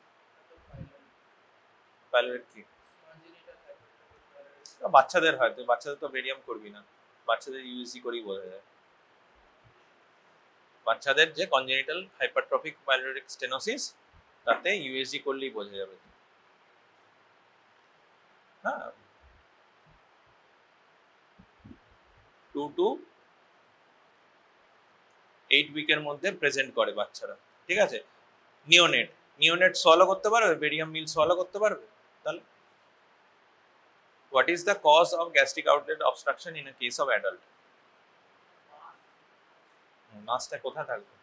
Pyloric কি? বাচ্চাদের হয় তো, বাচ্চাদের তো বেরিয়াম করবি না, বাচ্চাদের ইউএসজি করেই বোঝা যায়। বাচ্চাদের যে কনজেনিটাল হাইপারট্রফিক পাইলোরিক স্টেনোসিস, তাতে ইউএসজি করলেই বোঝা যাবে। হ্যাঁ, 2 to 8 উইকের মধ্যে প্রেজেন্ট করে বাচ্চারা। ঠিক আছে, নিওনেট সোয়ালো করতে পারবে, বেরিয়াম মিল সোয়ালো করতে পারবে। তাহলে what is the cause of gastric outlet obstruction in a case of adult? মাসটা কোথায় থাকবে?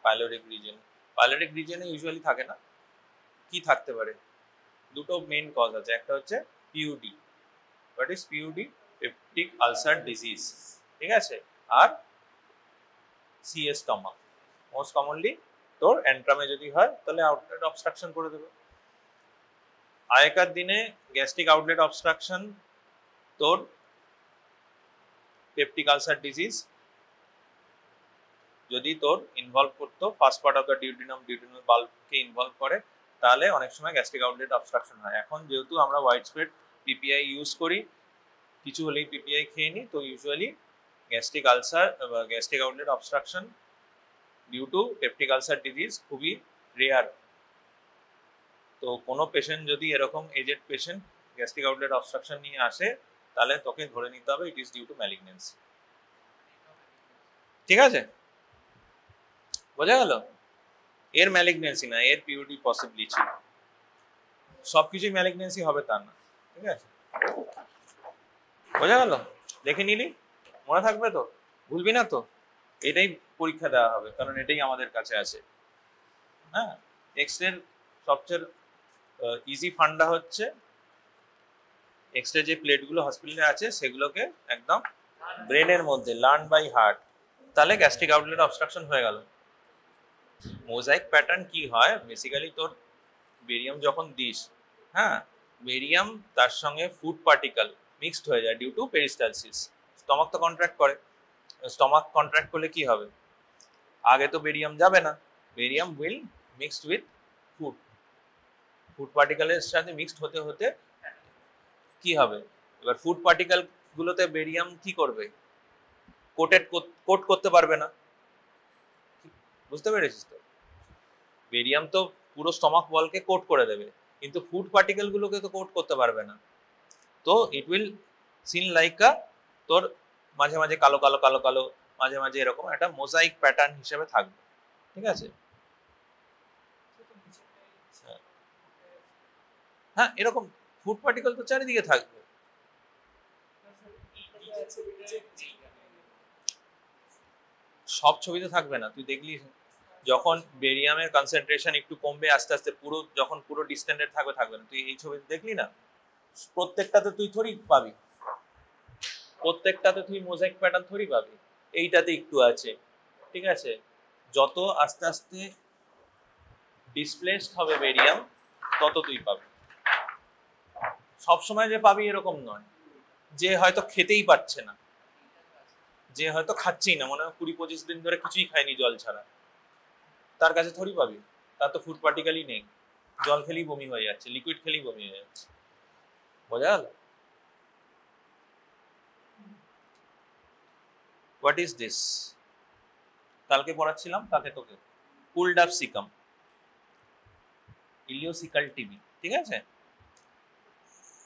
Pyloric reason. পাইলোরিক রিজনে ইউজুয়ালি থাকে না, কি থাকতে পারে? দুটো মেইন কজ আছে, একটা হচ্ছে PUD. What is PUD? Peptic ulcer disease. ঠিক আছে, আর সিএস স্টমাক। মোস্ট কমনলি তোর এন্ট্রামে যদি হয় তাহলে আউটলেট অবস্ট্রাকশন করে দেবে। আগেকার দিনে গ্যাস্ট্রিক আউটলেট অবস্ট্রাকশন তোর পেপটিক আলসার ডিজিজ যদি তোর ইনভলভ করতো, first part of the duodenum বাল্বকে ইনভলভ করে, তাহলে অনেক সময় গ্যাস্ট্রিক আউটলেট অবস্ট্রাকশন হয়। এখন যেহেতু আমরা ওয়াইড স্প্রেড পিপিআই ইউজ করি, কিছু হলেই পিপিআই খেয়ে নিই, তো ইউজুয়ালি গ্যাস্ট্রিক আলসার বা gastric outlet obstruction due to peptic ulcer disease খুবই রেয়ার। তো কোনো পেশেন্ট যদি এরকম aged patient gastric outlet obstruction নিয়ে আসে, তাহলে তোকে ধরে নিতে হবে it is due to malignancy. ঠিক আছে, বোঝা গেল? এর ম্যালিগন্যান্সি না, এর পিইউডি পসিবলি ছিল। সবকিছুই ম্যালিগন্যান্সি হবে তা না। ঠিক আছে, বোঝা গেল? দেখে নিলি, মনে থাকবে তো? ভুলবি না তো? এটাই পরীক্ষা দেওয়া হবে, কারণ এটাই আমাদের কাছে আছে। হ্যাঁ, এক্স-রের সবচেয়ে ইজি ফান্ডা হচ্ছে এক্স-রে যে প্লেটগুলো হসপিটালে আছে সেগুলোকে একদম ব্রেনের মধ্যে লার্ন বাই হার্ট, তাহলে গ্যাস্ট্রিক আউটলেট অবস্ট্রাকশন হয়ে গেল। মোজাইক প্যাটার্ন কি হয়, বেসিক্যালি তোর বেরিয়াম যখন দিস, হ্যাঁ, বেরিয়াম তার সঙ্গে ফুড পার্টিকেল মিক্সড হয়ে যায় ডিউ টু পেরিস্টালসিস। স্টমাক তো কন্ট্রাক্ট করে, স্টমাক কন্ট্রাক্ট করলে কি হবে, আগে তো বেরিয়াম যাবে না, barium will mixed with food, food পার্টিকেলের সাথে মিক্সড হতে হতে কি হবে, এবার ফুড পার্টিকেল গুলোতে বেরিয়াম কি করবে, কোট করতে পারবে না, বুঝতে পেরেছিস তো? বেরিয়াম তো পুরো স্টমাক ওয়ালকে কোট করে দেবে, কিন্তু ফুড পার্টিকেল গুলোকে তো কোট করতে পারবে না, তো it will seen like a তোর মাঝে মাঝে কালো কালো কালো কালো, মাঝে মাঝে এরকম একটা মোজাইক প্যাটার্ন হিসেবে থাকবে, ঠিক আছে? হ্যাঁ, এরকম ফুড পার্টিকেল তো চারিদিকে থাকবে। সব ছবিতে থাকবে না, তুই দেখলি যখন বেরিয়ামের কনসেন্ট্রেশন একটু কমবে আস্তে আস্তে, পুরো যখন পুরো ডিস্টেন্ডেড থাকবে থাকবে না, তুই এই ছবিতে দেখলি না, প্রত্যেকটাতে তুই থোড়ি পাবি, প্রত্যেকটাতে তুই মোজাইক প্যাটার্ন থোড়ি পাবি, এইটাতে একটু আছে, ঠিক আছে? যত আস্তে আস্তে ডিসপ্লেসড হবে বেরিয়াম তত তুই পাবি, সবসময় যে পাবি এরকম নয়, যে হয়তো খেতেই পারছে না, যে হয়তো খাচ্ছেই না, মনে হয় 20-25 দিন ধরে কিছুই খায়নি জল ছাড়া, তার কাছে থোড়ি পাবি, তার তো ফুড পার্টিকেলই নেই, জল খেলেই বমি হয়ে যাচ্ছে, লিকুইড খেলেই বমি হয়ে যাচ্ছে, বোঝা গেল? What is this? কালকে পড়াচ্ছিলাম তাকে তোকে, পুলড আপ সিকাম, ইলিওসিকাল টিবি, ঠিক আছে?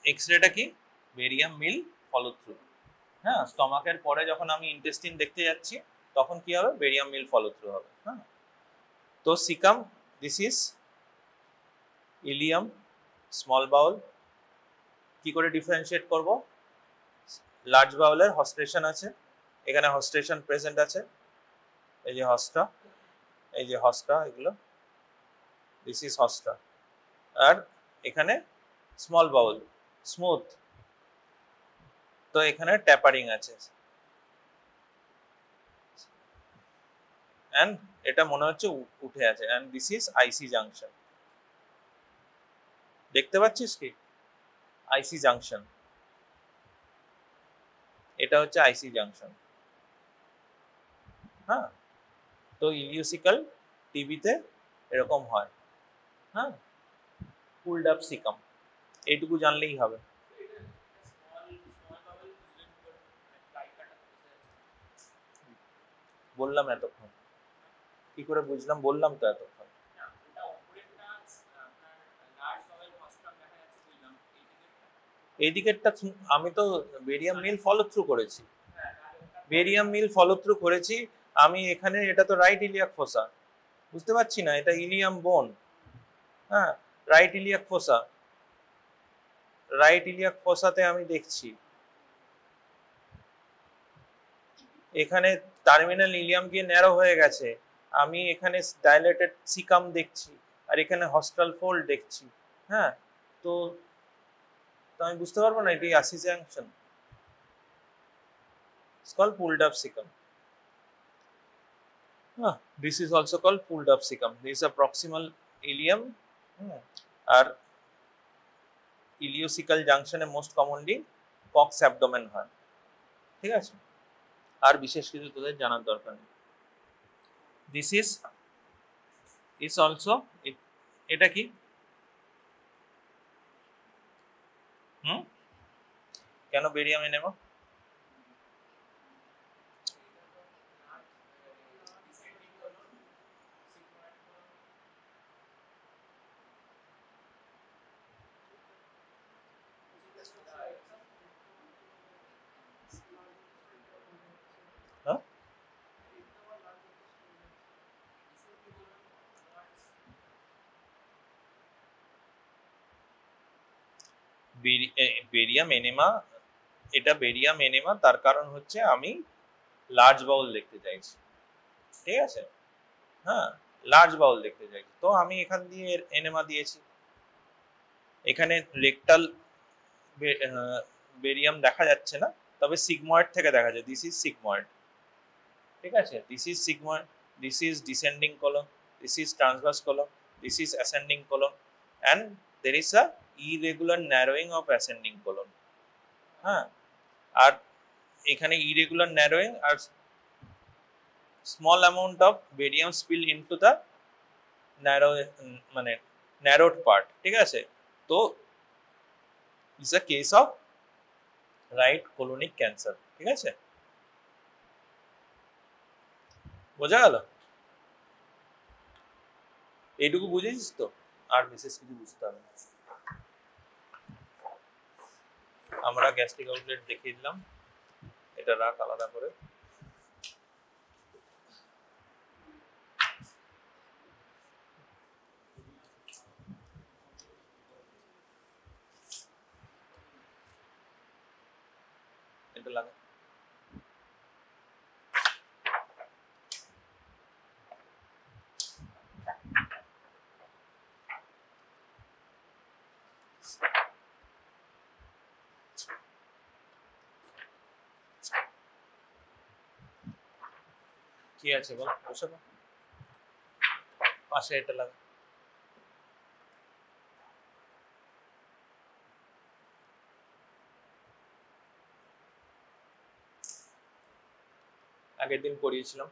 এক্সরেটা কি, বেরিয়াম মিল ফলো থ্রু, হ্যাঁ, স্টমাকের পরে যখন আমি ইন্টেস্টিন দেখতে যাচ্ছি তখন কি হবে, বেরিয়াম মিল ফলো থ্রু হবে, হ্যাঁ। তো caecum, this is ileum, small bowel, কি করে ডিফারেন্সিয়েট করব, লার্জ বাউলের হস্টেশন আছে, এখানে হস্টেশন প্রেজেন্ট আছে, এই যে হস্টা, এই যে হস্টা, এগুলো দিস ইজ হস্টা, আর এখানে স্মল বাউল স্মুথ, তো এখানে ট্যাপারিং আছে, এন্ড এটা মনে হচ্ছে উঠে আছে, and this is IC junction, দেখতে পাচ্ছিস কি, আইসি জাংশন, এটা হচ্ছে আইসি জাংশন, হ্যাঁ। তো ইলিওসিকাল টিবিতে এরকম হয়, হ্যাঁ, পুলড আপ সিকাম, এইটুকু জানলেই হবে। বললাম এতক্ষণ, কি করে বুঝলাম, বললাম তো এতক্ষণ, এই দিকেরটা আমি তো বেরিয়াম মিল ফলো থ্রু করেছি, বেরিয়াম মিল ফলো থ্রু করেছি আমি, এখানে এটা তো রাইট ইলিয়াক ফোসা, বুঝতে পারছি না, এটা ইলিয়াম বোন, হ্যাঁ, right iliac fossa, right iliac ফোসাতে আমি দেখছি এখানে টার্মিনাল ইলিয়াম গিয়ে ন্যারো হয়ে গেছে, আমি এখানে ডাইলেটেড সিকাম দেখছি, আর এখানে হস্টাল ফোল্ড দেখছি, হ্যাঁ, তো আমি বুঝতে পারবো না এটি আসি junction, it's called pulled up cecum. This is also called pulled up cecum. This is a proximal ilium, আর ইলিওসিকাল জাংশনে মোস্ট কমনলি কক্স অ্যাবডোমেন হয়, ঠিক আছে? আর বিশেষ কিছু তোদের জানার দরকার নেই। দিস ইজ অলসো, এটা কি, কেন বেরিয়াম এনেমো, বেরিয়াম এনেমা, এটা বেরিয়াম এনেমা, তার কারণ হচ্ছে আমি লার্জ বাউল দেখতে চাইছি, ঠিক আছে, হ্যাঁ, লার্জ বাউল দেখতে চাইছি, তো আমি এখান দিয়ে এনেমা দিয়েছি, এখানে রেকটাল বেরিয়াম দেখা যাচ্ছে না, তবে সিগময়েড থেকে দেখা যায়, দিস ইজ সিগময়েড, ঠিক আছে, this is sigmoid, this is descending colon, this is transverse colon, this is ascending colon, and there is a irregular narrowing of ascending colon. হ্যাঁ, আর এখানে ইরেগুলার ন্যারোয়িং আর small amount of barium spill into the narrow, মানে narrowed part. ঠিক আছে, তো it's a case of right colonic cancer. ঠিক আছে, বোঝা গেল? এইটুকু বুঝেছিস তো, আর বিশেষ কিছু বুঝতে হবে না। আমরা গ্যাস্ট্রিক আউটলেট দেখিয়ে দিলাম, এটা রাখ আলাদা করে। এটা লাগা। কি আছে বল, বসে পড়। পাশে এটা লাগা। আগের দিন করিয়েছিলাম।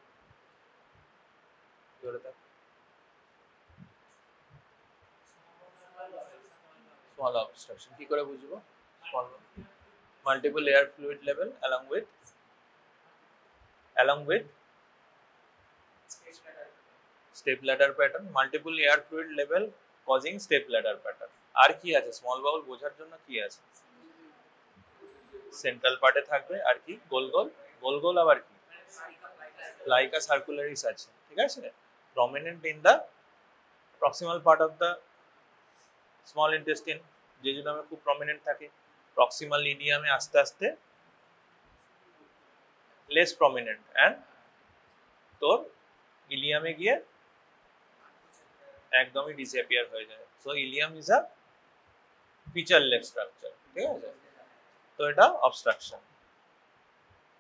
স্মল অবস্ট্রাকশন কি করে বুঝবো? Small multiple air fluid level along with step ladder pattern, multiple air fluid level causing step ladder pattern। আর কি আছে স্মল বাউল বোঝার জন্য? কি আছে? সেন্ট্রাল পার্টে থাকবে, আর কি গোল গোল গোল গোল, আবার কি লাইকা সার্কুলারিস আছে। ঠিক আছে, prominent in the proximal part of the small intestine, জেজুনামে খুব প্রমিনেন্ট থাকে। প্রক্সিমাল ইলিয়ামে আস্তে আস্তে লেস প্রমিনেন্ট, অ্যান্ড তোর ইলিয়ামে গিয়ে একদমই ডিসঅ্যাপিয়ার হয়ে যায়। So ileum is a featureless structure. ঠিক আছে, তো এটা অবস্ট্রাকশন।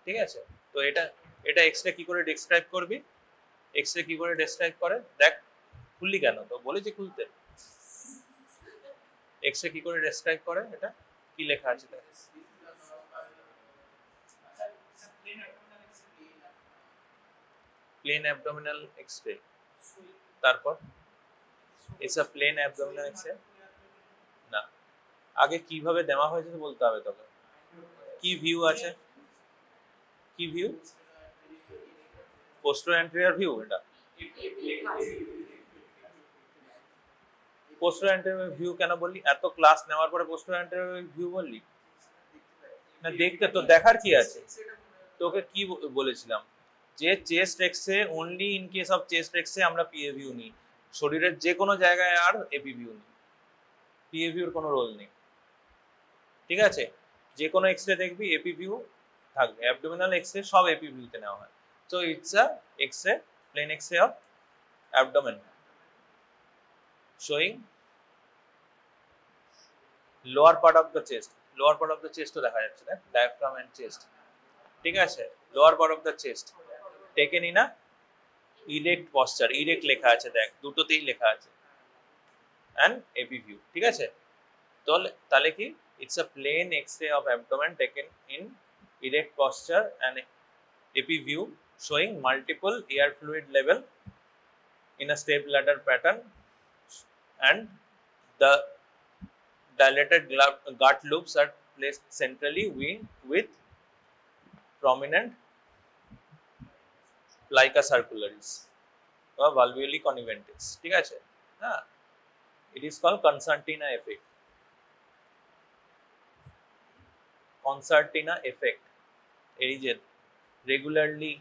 ঠিক আছে, তো এটা এক্স-রে কি করে ডেসক্রাইব করবি? এক্স-রে কি করে ডেসক্রাইব করে দেখ। খুললি কেন? তো বলেছি খুলতে। এক্স-রে কি করে ডেসক্রাইব করে, এটা কি লেখা আছে দেখ। প্লেন অ্যাবডোমিনাল এক্স-রে, তারপর it's a plain abdominal X-ray. না, আগে কিভাবে দেওয়া হয়েছে বলতে হবে তোকে। কি ভিউ আছে? কি ভিউ? Poster anterior view. এটা পোস্টার অ্যান্টেরিয়র ভিউ কেন বললি? এত ক্লাস নেওয়ার পরে পোস্টার অ্যান্টেরিয়র ভিউ বললি না? দেখতে তো দেখার কি আছে? তোকে কি বলেছিলাম যে chest X-ray only in case of chest X-ray আমরা পিএ ভিউ নিই, শরীরের যে কোনো জায়গায় আর এপি ভিউ নিই, পিএ ভিউর কোনো রোল নেই। ঠিক আছে, যে কোনো এক্স-রে দেখবি এপি ভিউ থাকবে। অ্যাবডোমিনাল এক্স-রে সব এপি ভিউতে নেওয়া হয়। So it's a X-ray, plain X-ray of abdomen showing lower part of the chest, lower part of the chest দেখা যাচ্ছে না, diaphragm and chest। ঠিক আছে, lower part of the chest taken in a erect posture, erect লেখা আছে দেখ, দুটোতেই লেখা আছে, and AP view। ঠিক আছে, তাহলে কি it's a plain x-ray of abdomen taken in erect posture and AP view showing multiple air fluid level in a step ladder pattern, and the dilated gut loops are placed centrally with prominent plica circularis or valvuli conniventis। ঠিক আছে, হ্যাঁ, it is called concertina effect। concertina effect এই যে regularly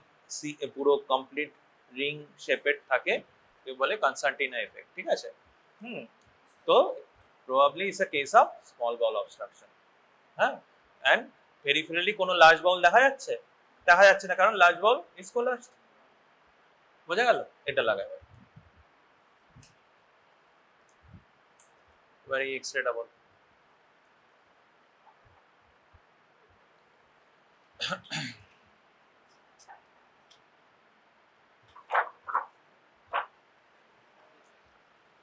পুরো complete ring শেপের থাকে, কেউ বলে concertina effect। ঠিক আছে, তো probably is a case of small bowel obstruction। হ্যাঁ, and peripherally কোনো লার্জ বাউল দেখা যাচ্ছে? দেখা যাচ্ছে না, কারণ লার্জ বাউল ইজ কোলাপসড। বোঝা গেল? এটা লাগাবে। এবার এই এক্স-রেটা বল।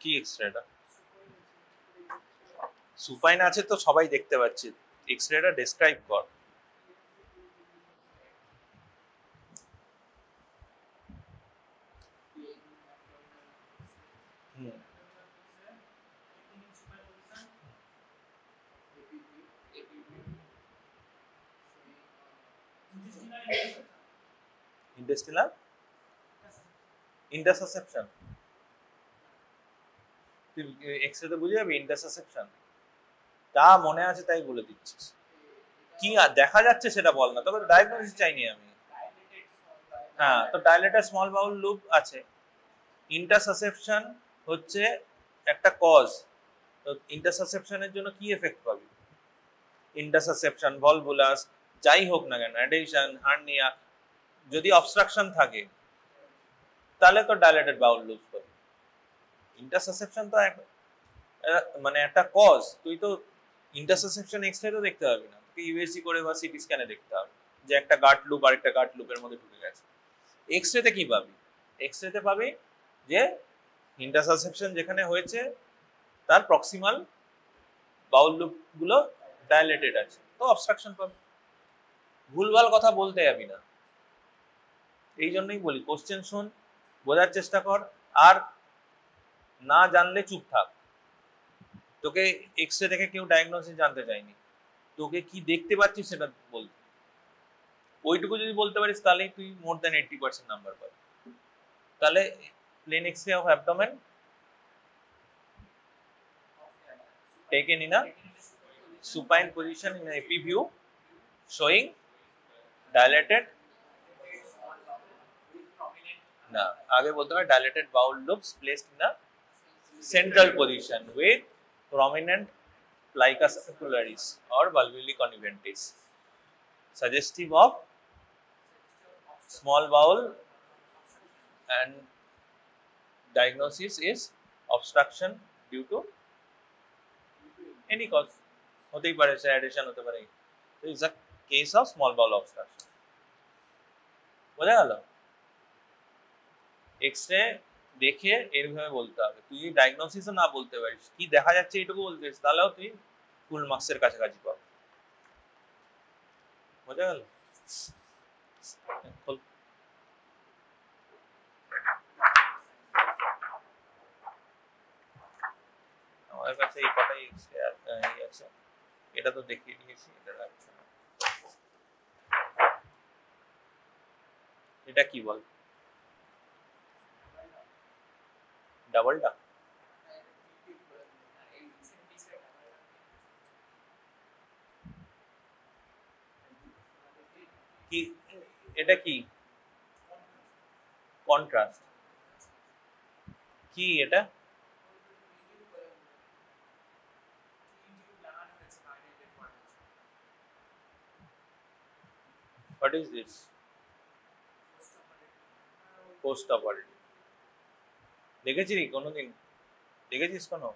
কি এক্স-রেটা? সুপাইন আছে তো সবাই দেখতে পাচ্ছি, এক্সরেটা ডেসক্রাইব কর। ইন্টেস্টিনাল ইন্টারসেপশন, তুই এক্সরেতে বুঝে যাবি ইন্টারসেপশন, তা মনে আছে তাই বলে দিচ্ছিস। কি দেখা যাচ্ছে সেটা বল না, তোকে ডায়াগনোসিস চাইনি আমি। হ্যাঁ, তো ডাইলেটেড স্মল বাউল লুপ আছে। ইন্টারসেপশন হচ্ছে একটা কজ, তো ইন্টারসেপশনের জন্য কি এফেক্ট পাবি? ইন্টারসেপশন, ভলভুলাস, যাই হোক না কেন, অ্যাডেশন, হার্নিয়া, যদি অবস্ট্রাকশন থাকে তাহলে তো ডাইলেটেড বাউল লুপ পাবি। ইন্টারসেপশন তো মানে একটা কজ, তুই তো ইন্টারসেপশন এক্সরে তো দেখতে পাবি না, তুই ইউএসজি করে বা সিটি স্ক্যানে দেখতে হবে যে একটা গাট লুপ আর একটা গাট লুপের মধ্যে ঢুকে গেছে। এক্সরেতে কি পাবি? এক্সরেতে পাবি যে ইন্টারসেপশন যেখানে হয়েছে তার প্রক্সিমাল বাউল লুপ গুলো ডাইলেটেড আছে, তো অবস্ট্রাকশন পাবি। ভুলভাল কথা বলতে যাবি না, এই জন্যই বলি কোশ্চেন শোন, বোঝার চেষ্টা কর, আর না জানলে চুপ থাক। তোকে এক্সরে দেখে কেউ ডায়াগনোসিস জানতে চায়নি, তোকে কি দেখতে পাচ্ছিস সেটা বল। ওইটুকু যদি বলতে পারিস তাহলেই তুই মোর দ্যান 80% নাম্বার পাবি। তাহলে plain X-ray of abdomen taken in a supine position in an AP view showing dilated, না আগে বলতে হবে dilated bowel loops placed in a central position with prominent plica circularis or valvuli conniventis, suggestive of small bowel, and diagnosis is obstruction due to any cause, হতেই পারে, সে addition হতে পারে। So it's a case of small bowel obstruction. বোঝা গেল? X-ray দেখে এরভাবে বলতে হবে, তুই ডায়াগনোসিসও না বলতে পারিস, কি দেখা যাচ্ছে এটুকু বলতে পারিস, তাহলেও তুই ফুল মার্কসের কাছাকাছি পাবি। বোঝা গেল? আমার কাছে এই কটাই এক্সরে আছে, এটা তো দেখিয়ে দিয়েছি, এটা রাখছি। এটা কি বল? ডাবলটা কি? এটা কি কন্ট্রাস্ট? কি এটা? What is this? Post operative. দেখেছিস কোনোদিন? দেখেছিস কোনো?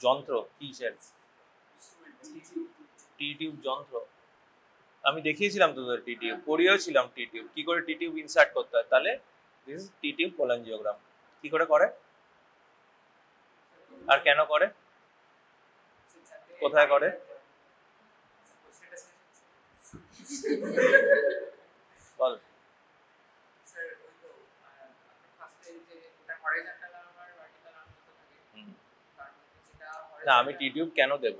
যন্ত্র কিসের? টি টিউব যন্ত্র আমি দেখিয়েছিলাম তোদের, টি টিউব পড়িয়েছিলাম, টি টিউব কি করে টি টিউব ইনসার্ট করতে হয়। তাহলে দিস ইজ টি টিউব কোলাঞ্জিওগ্রাম। কি করে করে আর কেন করে, কোথায় করে? বল। না আমি টি টিউব কেন দেব?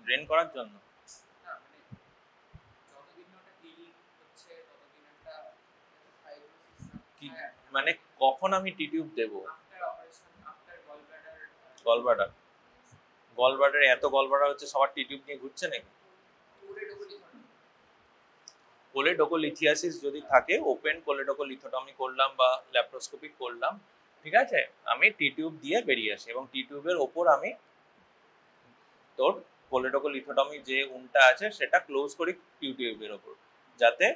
ড্রেন করার জন্য। মানে কখন আমি টি টিউব দেব? গলব্লাডার এত গলব্লাডার হচ্ছে, সবার টি টিউব নিয়ে ঘুরছে নাকি? কোলেডোকোলিথিয়াসিস যদি থাকে, ওপেন কোলেডোকোলিথোটমি করলাম বা ল্যাপ্রোস্কোপি করলাম, ঠিক আছে, আমি টি টিউব দিয়ে বেরিয়ে আসি এবং টি টিউবের ওপর আমি তোর কোলেডোকোলিথোটমি যে উনটা আছে সেটা ক্লোজ করি টি টিউবের ওপর, যাতে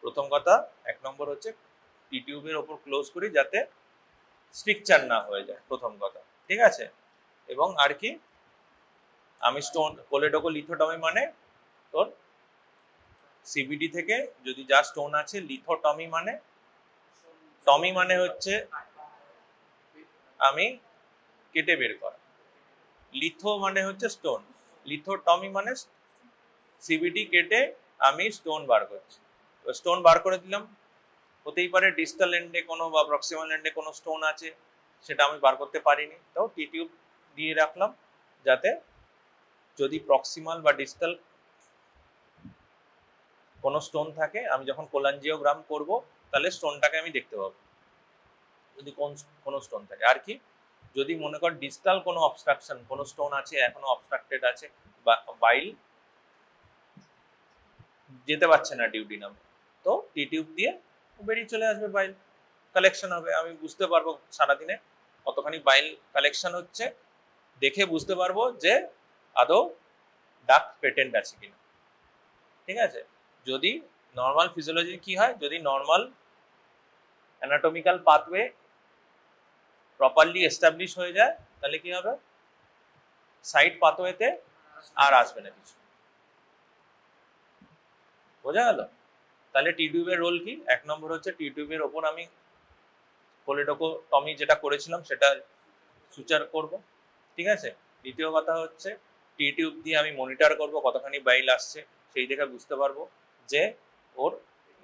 প্রথম কথা 1 নম্বর হচ্ছে টি টিউবের ওপর ক্লোজ করি যাতে স্ট্রিকচার না হয়ে যায়, প্রথম কথা, ঠিক আছে। এবং আর কি, আমি স্টোন কোলেডোকোলিথোটমি মানে তোর সিবিডি থেকে যদি যা স্টোন আছে, লিথোটমি মানে, টমি মানে হচ্ছে আমি কেটে বের করা, লিথো মানে হচ্ছে স্টোন, লিথোটমি মানে সিবিডি কেটে আমি স্টোন বার করছি। স্টোন বার করে দিলাম, হতেই পারে ডিস্টাল এন্ডে কোনো বা প্রক্সিমাল এন্ডে কোনো স্টোন আছে, সেটা আমি বার করতে পারিনি, তো টি টিউব দিয়ে রাখলাম যাতে যদি প্রক্সিমাল বা ডিস্টাল কোনো স্টোন থাকে, আমি যখন কোলাঞ্জিওগ্রাম করব তাহলে স্টোনটাকে আমি দেখতে পাবো যদি কোনো স্টোন থাকে। আর কি, যদি মনে কর ডিস্টাল কোনো অবস্ট্রাকশন, কোনো স্টোন আছে এখনো অবস্ট্রাক্টেড আছে বা বাইল যেতে পারছে না ডিউডিনামে, তো টি টিউব দিয়ে বেরিয়ে চলে আসবে, বাইল কালেকশন হবে, আমি বুঝতে পারবো সারাদিনে কতখানি বাইল কালেকশন হচ্ছে, দেখে বুঝতে পারবো যে আদৌ ডাক্ট পেটেন্ট আছে কিনা। ঠিক আছে, যদি নর্মাল ফিজিওলজি কি হয়, যদি normal anatomical pathway properly establish হয়ে যায় তাহলে কি হবে, সাইড পাথওয়েতে আর আসবে না কিছু। বোঝা গেল? তাহলে টি টিউবের রোল কি? এক নম্বর হচ্ছে টি টিউবের ওপর আমি কোলেডোকোটমি যেটা করেছিলাম সেটা সুচার করব। ঠিক আছে, দ্বিতীয় কথা হচ্ছে টি টিউব দিয়ে আমি মনিটর করব কতখানি বাইল আসছে, সেই দেখে বুঝতে পারবো যে ওর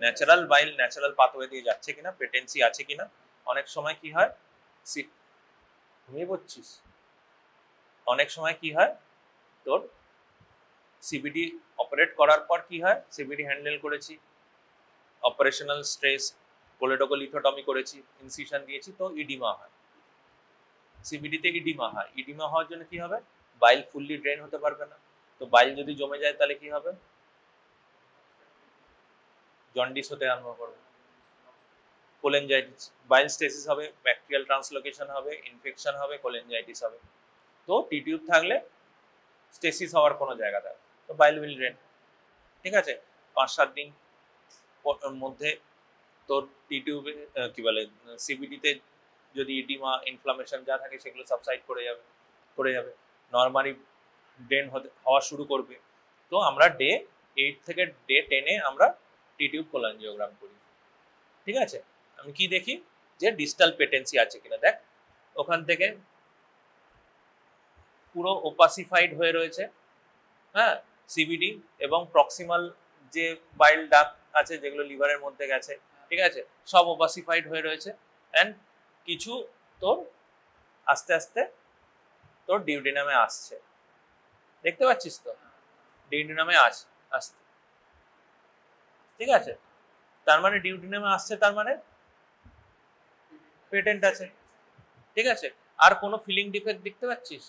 ন্যাচারাল বাইল ন্যাচারাল পাথওয়ে দিয়ে যাচ্ছে কিনা, পেটেন্সি আছে কিনা। অনেক সময় কি হয়, ঘুমিয়ে পড়ছিস, অনেক সময় কি হয় তোর সিবিডি অপারেট করার পর কি হয়, সিবিডি হ্যান্ডেল করেছি, অপারেশনাল স্ট্রেস, কোলেডোকোলিথোটমি করেছি, ইনসিশন দিয়েছি, তো ইডিমা হয়, সিবিডিতে ইডিমা হয়। ইডিমা হওয়ার জন্য কি হবে, বাইল ফুললি ড্রেন হতে পারবে না, তো বাইল যদি জমে যায় তাহলে কি হবে, জন্ডিস হতে আরম্ভ করবে, কোলেনজাইটিস, বাইল স্টেসিস হবে, ব্যাকটেরিয়াল ট্রান্সলোকেশন হবে, ইনফেকশন হবে, কোলেনজাইটিস হবে। তো টি টিউব থাকলে স্টেসিস হওয়ার কোনো জায়গা থাকে, তো বাইল উইল ড্রেন। ঠিক আছে, 5-7 দিন মধ্যে তোর টি টিউবে কি বলে সিবিডিতে যদি ইডিমা ইনফ্লামেশন যা থাকে সেগুলো সাবসাইড করে যাবে নর্মালি ড্রেন হওয়া শুরু করবে। তো আমরা ডে 8 থেকে ডে 10-এ আমরা টি টিউব কোলাঞ্জিওগ্রাম করি। ঠিক আছে, আমি কি দেখি যে ডিস্টাল পেটেন্সি আছে কিনা। দেখ ওখান থেকে পুরো ওপাসিফাইড হয়ে রয়েছে, হ্যাঁ, সিবিডি এবং প্রক্সিমাল যে বাইল ডাক্ট আছে যেগুলো লিভারের মধ্যে গেছে, ঠিক আছে, সব ওপাসিফাইড হয়ে রয়েছে, অ্যান্ড কিছু তোর আস্তে আস্তে তোর ডিউডিনামে আসছে, দেখতে পাচ্ছিস তো, ডিউডিনামে আসছে। ঠিক আছে, তার মানে ডিউডিনামে আসছে, তার মানে পেটেন্ট আছে। ঠিক আছে, আর কোনো ফিলিং ডিফেক্ট দেখতে পাচ্ছিস?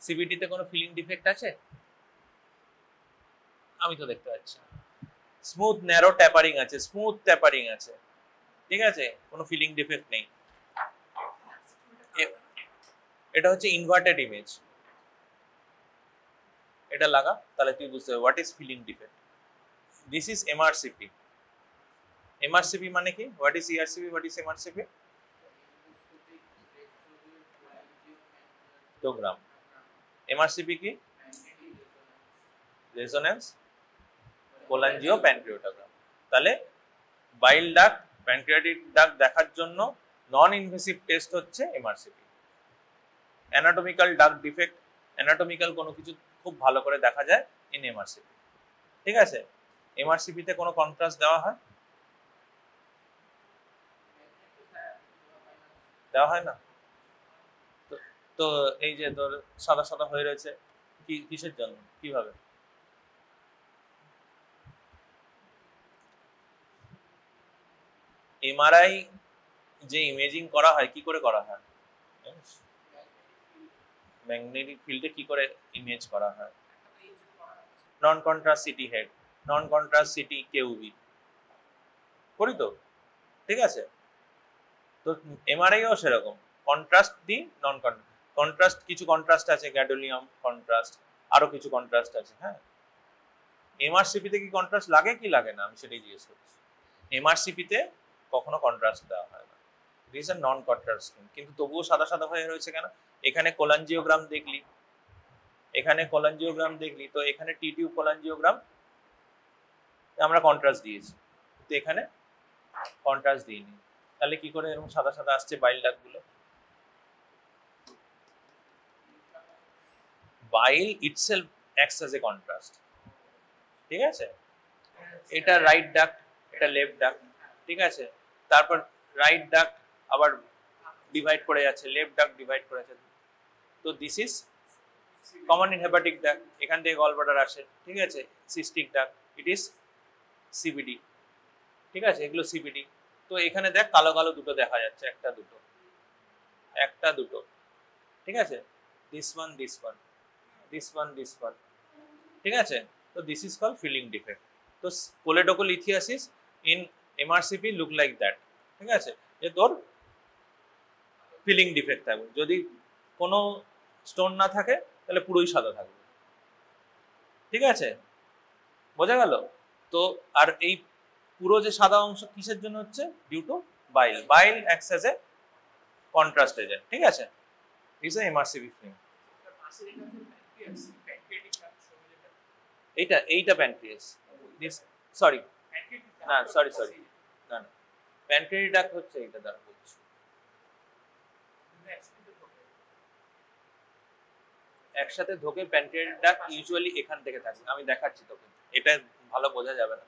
সিবিডিতে কোনো ফিলিং ডিফেক্ট আছে? আমি তো দেখতে পাচ্ছি না। স্মুথ ন্যারো ট্যাপারিং আছে, স্মুথ ট্যাপারিং আছে। ঠিক আছে, কোনো ফিলিং ডিফেক্ট নেই। এটা হচ্ছে ইনভার্টেড ইমেজ, এটা লাগা তাহলে তুই বুঝতে পারবি what is filling defect. This is MRCP. MRCP মানে কি? What is ERCP, what is MRCP? Program. MRCP কি? রেজোনেন্স কোলাঞ্জিও প্যানক্রিওটোগ্রাম। তাহলে বাইল ডাক্ট, প্যানক্রিয়াটিক ডাক্ট দেখার জন্য নন ইনভেসিভ টেস্ট হচ্ছে MRCP. Anatomical duct defect, anatomical কোনো কিছু খুব ভালো করে দেখা যায় ইন এমআরসিপি। ঠিক আছে, এমআরসিপিতে কোনো কন্ট্রাস্ট দেওয়া হয়? দেওয়া হয় না। তো এই যে তোর সাদা সাদা হয়ে রয়েছে, কি কিসের জন্য, কিভাবে? এমআরআই যে ইমেজিং করা হয় কি করে করা হয়? ম্যাগনেটিক ফিল্ডে কি করে ইমেজ করা হয়? Non contrast CT head, non contrast CT কেউবি করি তো। ঠিক আছে, তো এমআরআইও সেরকম কন্ট্রাস্ট দিই, নন কন্ট্রাস্ট, কিছু কন্ট্রাস্ট আছে, গ্যাডোলিয়াম কন্ট্রাস্ট, আরো কিছু কন্ট্রাস্ট আছে। হ্যাঁ, এমআরসিপিতে কি কন্ট্রাস্ট লাগে কি লাগে না, আমি সেটাই জিজ্ঞেস করছি। এমআরসিপিতে কখনো কন্ট্রাস্ট দেওয়া হয় না, দিস আর নন কন্ট্রাস্টিং, কিন্তু তবুও সাদা সাদা হয়ে রয়েছে কেন? এখানে কোলাঞ্জিওগ্রাম দেখলি, এখানে কোলাঞ্জিওগ্রাম দেখলি, তো এখানে টি টিউব কোলাঞ্জিওগ্রাম আমরা কন্ট্রাস্ট দিয়েছি, তো এখানে কন্ট্রাস্ট দিইনি, তাহলে কি করে এরকম সাদা সাদা আসছে বাইল ডাকগুলো? Bile itself acts as a contrast, ঠিক আছে? এটা রাইট ডাক্ট, এটা লেফট ডাক্ট, ঠিক আছে? তারপর রাইট ডাক্ট আবার ডিভাইড করে যাচ্ছে, লেফট ডাক্ট ডিভাইড করে যাচ্ছে, তো this is common in hepatic duct, এখান থেকে গল ব্লাডার আসে, ঠিক আছে? Cystic duct, it is CBD, ঠিক আছে? এগুলো সিবিডি। তো এখানে দেখ কালো কালো দুটো দেখা যাচ্ছে, একটা দুটো, একটা দুটো, ঠিক আছে? This one, this one, this one, this one, ঠিক আছে? তো this is call filling defect. তো choledocholithiasis in MRCP look like that, ঠিক আছে? যে তোর ফিলিং ডিফেক্ট থাকবে, যদি কোনো স্টোন না থাকে তাহলে পুরোই সাদা থাকবে, ঠিক আছে? বোঝা গেল? তো আর এই পুরো যে সাদা অংশ কিসের জন্য হচ্ছে? Due to bile, bile acts as a contrast agent, ঠিক আছে? Is a MRCP film. এইটা প্যানক্রিয়াস, দিস সরি না, সরি না না, প্যানক্রিয়াটিক ডাক্ট হচ্ছে এইটা, দ্বারা বলছি একসাথে ঢোকে। প্যানক্রিয়াটিক ডাক্ট ইউজুয়ালি এখান থেকে থাকে, আমি দেখাচ্ছি তোকে, এটা ভালো বোঝা যাবে না,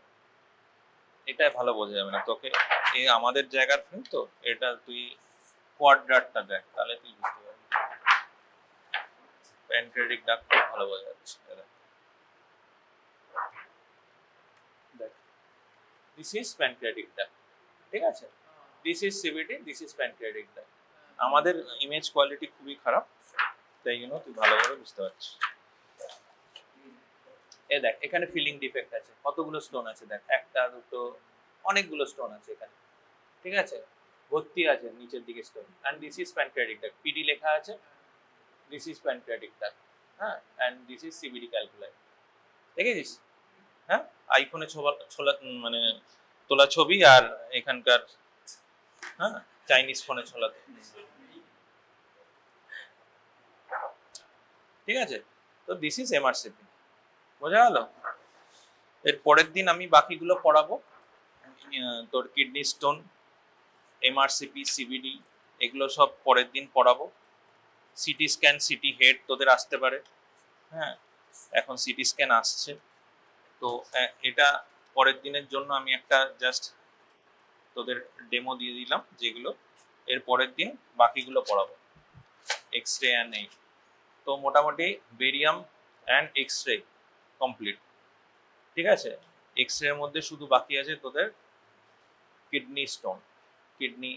এটা ভালো বোঝা যাবে না তোকে, এই আমাদের জায়গার ফিল্ম তো, এটা তুই কোয়াড্রাটটা দেখ, তাহলে তুই বুঝতে পারবি প্যানক্রিয়াটিক ডাক্ট খুব ভালো বোঝা যাচ্ছে। দেখ, দিস ইজ প্যানক্রিয়াটিক ডাক্ট, ঠিক আছে? This is CBD, this is pancreatic duct. আমাদের ইমেজ কোয়ালিটি খুবই খারাপ, তাই জন্য তুই ভালোভাবে বুঝতে পারছিস। এ দেখ এখানে ফিলিং ডিফেক্ট আছে, কতগুলো স্টোন আছে দেখ, একটা দুটো অনেকগুলো স্টোন আছে এখানে, ঠিক আছে? ভর্তি আছে নিচের দিকে stone. And this is pancreatic duct, PD লেখা আছে, দিস ইজ প্যানক্রিয়াটিক ডাক্ট, হ্যাঁ? And this is CBD calculi, দেখেছিস? হ্যাঁ, আইফোনে ছোলা মানে তোলা ছবি আর এখানকার, হ্যাঁ, চাইনিজ ফোনে ছোলা, ঠিক আছে? তো দিস ইজ এমআরসিপি, বোঝা গেল? এর পরের দিন আমি বাকিগুলো পড়াবো, তোর কিডনি স্টোন, এমআরসিপি, সিবিডি, এগুলো সব পরের দিন পড়াবো। সিটি স্ক্যান, সিটি হেড তোদের আসতে পারে, হ্যাঁ, এখন সিটি স্ক্যান আসছে, তো এটা পরের দিনের জন্য আমি একটা জাস্ট তোদের ডেমো দিয়ে দিলাম, যেগুলো এর পরের দিন বাকিগুলো পড়াবো, এক্স রে অ্যান্ড এই। তো মোটামুটি barium and X ray complete, ঠিক আছে? এক্স রে এর মধ্যে শুধু বাকি আছে তোদের কিডনি স্টোন, কিডনি,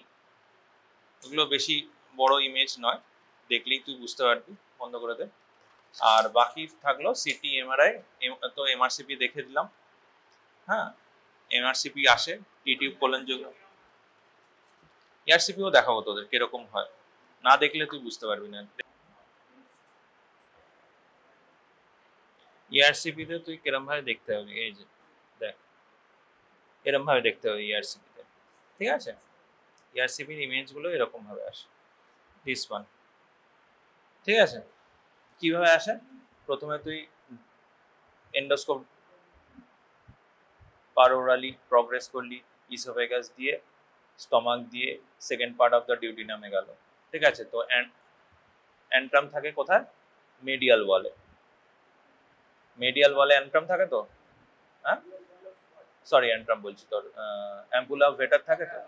এগুলো বেশি বড় ইমেজ নয়, দেখলেই তুই বুঝতে পারবি, বন্ধ করে দে। আর বাকি থাকলো সিটি, এমআরআই, তো এমআরসিপি দেখে দিলাম, হ্যাঁ? এমআরসিপি আসে, টিটিউব কোলনজিওগ্রাফি, ইআরসিপিও দেখাবো তোদের কিরকম হয়, না দেখলে তুই বুঝতে পারবি না। ইআরসিপিতে তুই কিরম ভাবে দেখতে হবে, এই যে দেখ এরকম ভাবে দেখতে হবে ইআরসিপিতে, ঠিক আছে? ইআরসিপির ইমেজগুলো এরকম ভাবে আসে, দিস ওয়ান, ঠিক আছে? কিভাবে আসে? প্রথমে তুই এন্ডোস্কোপ পারোরালি প্রগ্রেস করলি, ইসোফেগাস দিয়ে, স্টমাক দিয়ে, সেকেন্ড পার্ট অফ দ্য ডিউডিনামে গেল, ঠিক আছে? তো অ্যান্ট্রাম থাকে কোথায়? মেডিয়াল ওয়ালে, মেডিয়াল ওয়ালে অ্যান্ট্রাম থাকে তো, হ্যাঁ, সরি অ্যান্ট্রাম বলছি, তোর অ্যাম্পুলা অফ ভেটার থাকে তো,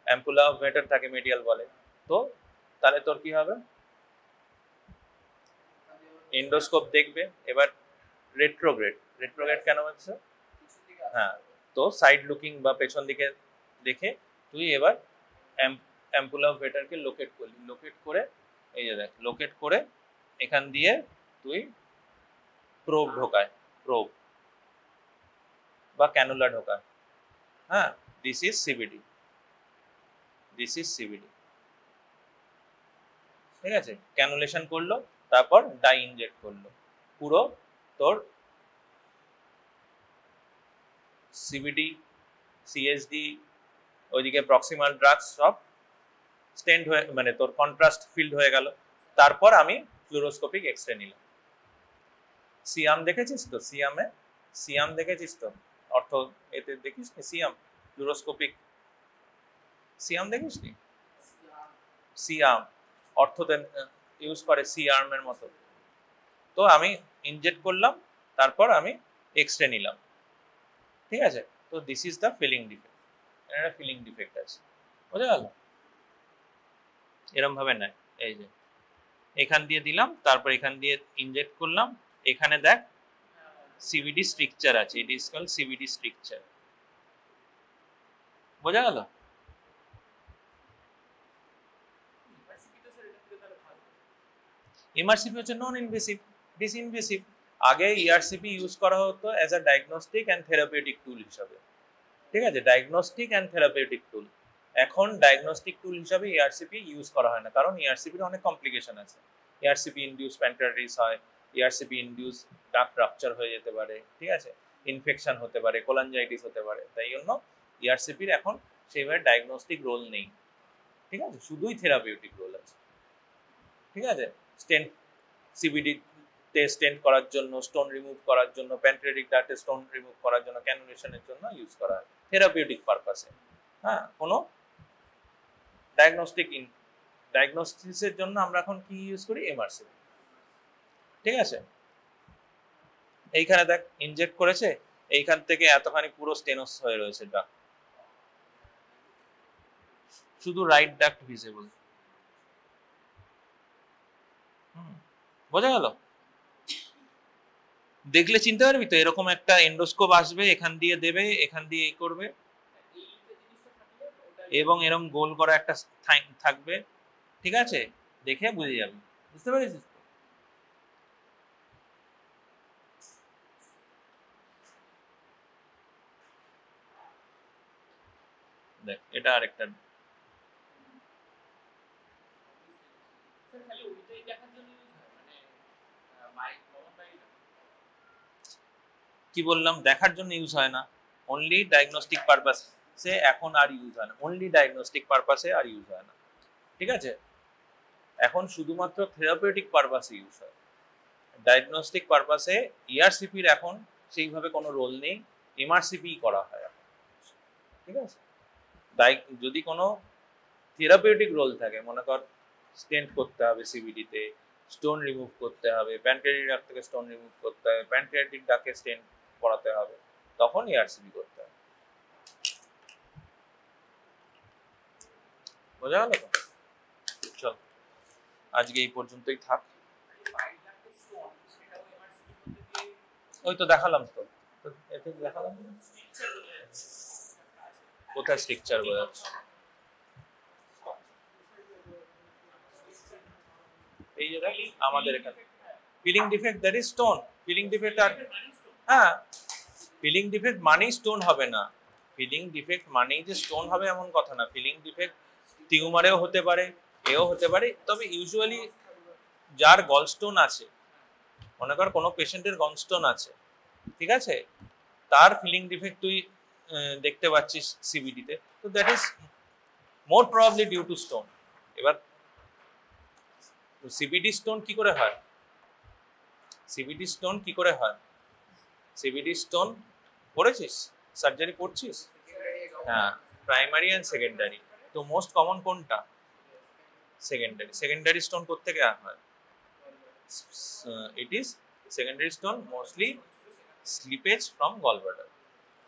অ্যাম্পুলা অফ ভেটার থাকে মেডিয়াল ওয়ালে। তো তাহলে তোর কি হবে? এন্ডোস্কোপ দেখবে, এবার রেট্রোগ্রেড, রেট্রোগ্রেড কেন হচ্ছে? হ্যাঁ, তো সাইড লুকিং বা পেছন দিকে দেখে তুই এবার অ্যাম্পুলা অফ ভেটারকে লোকেট করলি, লোকেট করে এই যে দেখ, লোকেট করে এখান দিয়ে তুই প্রোব ঢোকায়, প্রোব বা ক্যানুলা ঢোকায়, হ্যাঁ? This is CBD, this is CBD, ঠিক আছে? ক্যানুলেশন করলো, তারপর ডাই ইনজেক্ট করলো, পুরো তোর সিবিডি, সিএসডি, ওইদিকে প্রক্সিমাল ড্রাগস সব স্টেন্ড হয়ে, মানে তোর কন্ট্রাস্ট ফিল্ড হয়ে গেল। তারপর আমি ফ্লুরোস্কোপিক এক্সরে নিলাম। সিয়াম দেখেছিস তো? সিয়াম দেখেছিস তো? অর্থ এতে দেখিস নি সিয়াম ফ্লুরোস্কোপিক সিয়াম দেখিস নি সিয়াম অর্থ ইউজ করে সি আর্মের মতো। তো আমি ইনজেক্ট করলাম, তারপর আমি এক্সরে নিলাম, ঠিক আছে। তো this is the filling defect, একটা ফিলিং ডিফেক্ট আছে, বুঝা গেল? এরম ভাবে নাই, এই যে এখান দিয়ে দিলাম, তারপর এখান দিয়ে ইনজেক্ট করলাম, এখানে দেখ সিভিডি স্ট্রাকচার আছে, it is called CVD structure, বোঝা গেল? এমআরসিপি হচ্ছে নন ইনভেসিভ, ডিসইনভেসিভ। আগে ইআরসিপি ইউজ করা হতো as a diagnostic and therapeutic tool হিসাবে, ঠিক আছে, ডায়াগনস্টিক অ্যান্ড থেরাপিউটিক টুল। এখন ডায়াগনস্টিক টুল হিসাবে ইআরসিপি ইউজ করা হয় না, কারণ ইআরসিপির অনেক কমপ্লিকেশন আছে। ইআরসিপি ইনডিউস প্যানক্রিয়াটিস হয়, ইআরসিপি ইনডিউস ডাক্ট রাপচার হয়ে যেতে পারে, ঠিক আছে, ইনফেকশন হতে পারে, কোলাঞ্জাইটিস হতে পারে। তাই জন্য ইআরসিপির এখন সেইভাবে ডায়াগনস্টিক রোল নেই, ঠিক আছে, শুধুই থেরাপিউটিক রোল আছে, ঠিক আছে। স্টেন্ট সিবিডি তে স্টেন্ট করার জন্য, স্টোন রিমুভ করার জন্য, প্যানক্রিয়াটিক ডাক্টে স্টোন রিমুভ করার জন্য, ক্যানুলেশনের জন্য ইউজ করা হয় থেরাপিউটিক পারপাসে। হ্যাঁ, কোনো ডায়াগনোস্টিসের জন্য আমরা এখন কি ইউজ করি? এমআরসিপি, ঠিক আছে। এইখানে দেখ ইনজেক্ট করেছে, এইখান থেকে এতখানি পুরো স্টেনোস হয়ে রয়েছে ডাক্ট, শুধু রাইট ডাক্ট ভিজিবল, বোঝা গেল? দেখলে চিনতে পারবি তো, এরকম একটা এন্ডোস্কোপ আসবে, এখান দিয়ে দেবে, এখান দিয়ে এই করবে, এবং এরকম গোল করা একটা থাকবে, ঠিক আছে, দেখে বুঝে যাবি, বুঝতে পেরেছিস? দেখ এটা আরেকটা, কি বললাম, দেখার জন্য ইউজ হয় না, অনলি ডায়াগনস্টিক পারপাসে এখন আর ইউজ হয় না, অনলি ডায়াগনস্টিক পারপাসে আর ইউজ হয় না, ঠিক আছে। এখন শুধুমাত্র থেরাপিউটিক পারপাসে ইউজ হয়, ডায়াগনস্টিক পারপাসে ইআরসিপির এখন সেইভাবে কোনো রোল নেই, এমআরসিপি করা হয় এখন, ঠিক আছে। যদি কোনো থেরাপিউটিক রোল থাকে, মনে কর স্টেন্ট করতে হবে সিবিডিতে, স্টোন রিমুভ করতে হবে, প্যানক্রিয়াটিক ডাক্ট থেকে স্টোন রিমুভ করতে হবে, প্যানক্রিয়াটিক ডাকে স্টেন্ট করাতে হবে, তখন ইআরসিপি করতে হবে, বোঝা গেল তো? চল আজকে এই পর্যন্তই থাক, ওই তো দেখালাম তো, এতে দেখালাম, কোথায় স্ট্রাকচার বোঝাচ্ছে, এই যে দেখ আমাদের এখানে filling defect, that is stone. Filling defect আর, হ্যাঁ, ফিলিং ডিফেক্ট মানেই স্টোন হবে না, ফিলিং ডিফেক্ট মানেই যে স্টোন হবে এমন কথা না। ফিলিং ডিফেক্ট টিউমারেও হতে পারে, এও হতে পারে, তবে ইউজুয়ালি যার গলস্টোন আছে, মনে কর কোনো পেশেন্টের গলস্টোন আছে, ঠিক আছে, তার ফিলিং ডিফেক্ট তুই দেখতে পাচ্ছিস সিবিডিতে, তো that is more probably due to stone. এবার সিবিডি স্টোন কি করে হয়, সিবিডি স্টোন কি করে হয়, সিবিডি স্টোন পড়েছিস, সার্জারি পড়ছিস, হ্যাঁ, প্রাইমারি অ্যান্ড সেকেন্ডারি। তো মোস্ট কমন কোনটা? সেকেন্ডারি। সেকেন্ডারি স্টোন কোত্থেকে হয়? It is secondary stone mostly slippage from gallbladder,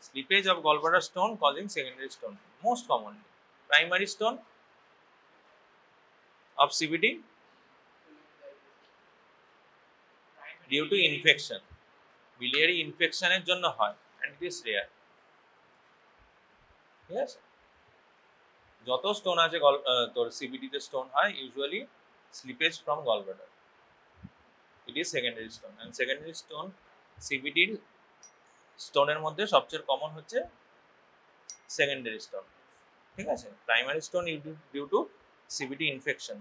slippage of gallbladder stone causing secondary stone most commonly. Primary stone of CVD due to infection, biliary infection এর জন্য হয়, and it is rare, ঠিক আছে। যত stone আছে তোর CBD তে stone হয় usually slippage from gallbladder, it is secondary stone. And secondary stone CBD স্টোনের মধ্যে সবচেয়ে কমন হচ্ছে সেকেন্ডারি স্টোন, ঠিক আছে। Primary stone due to CBD infection,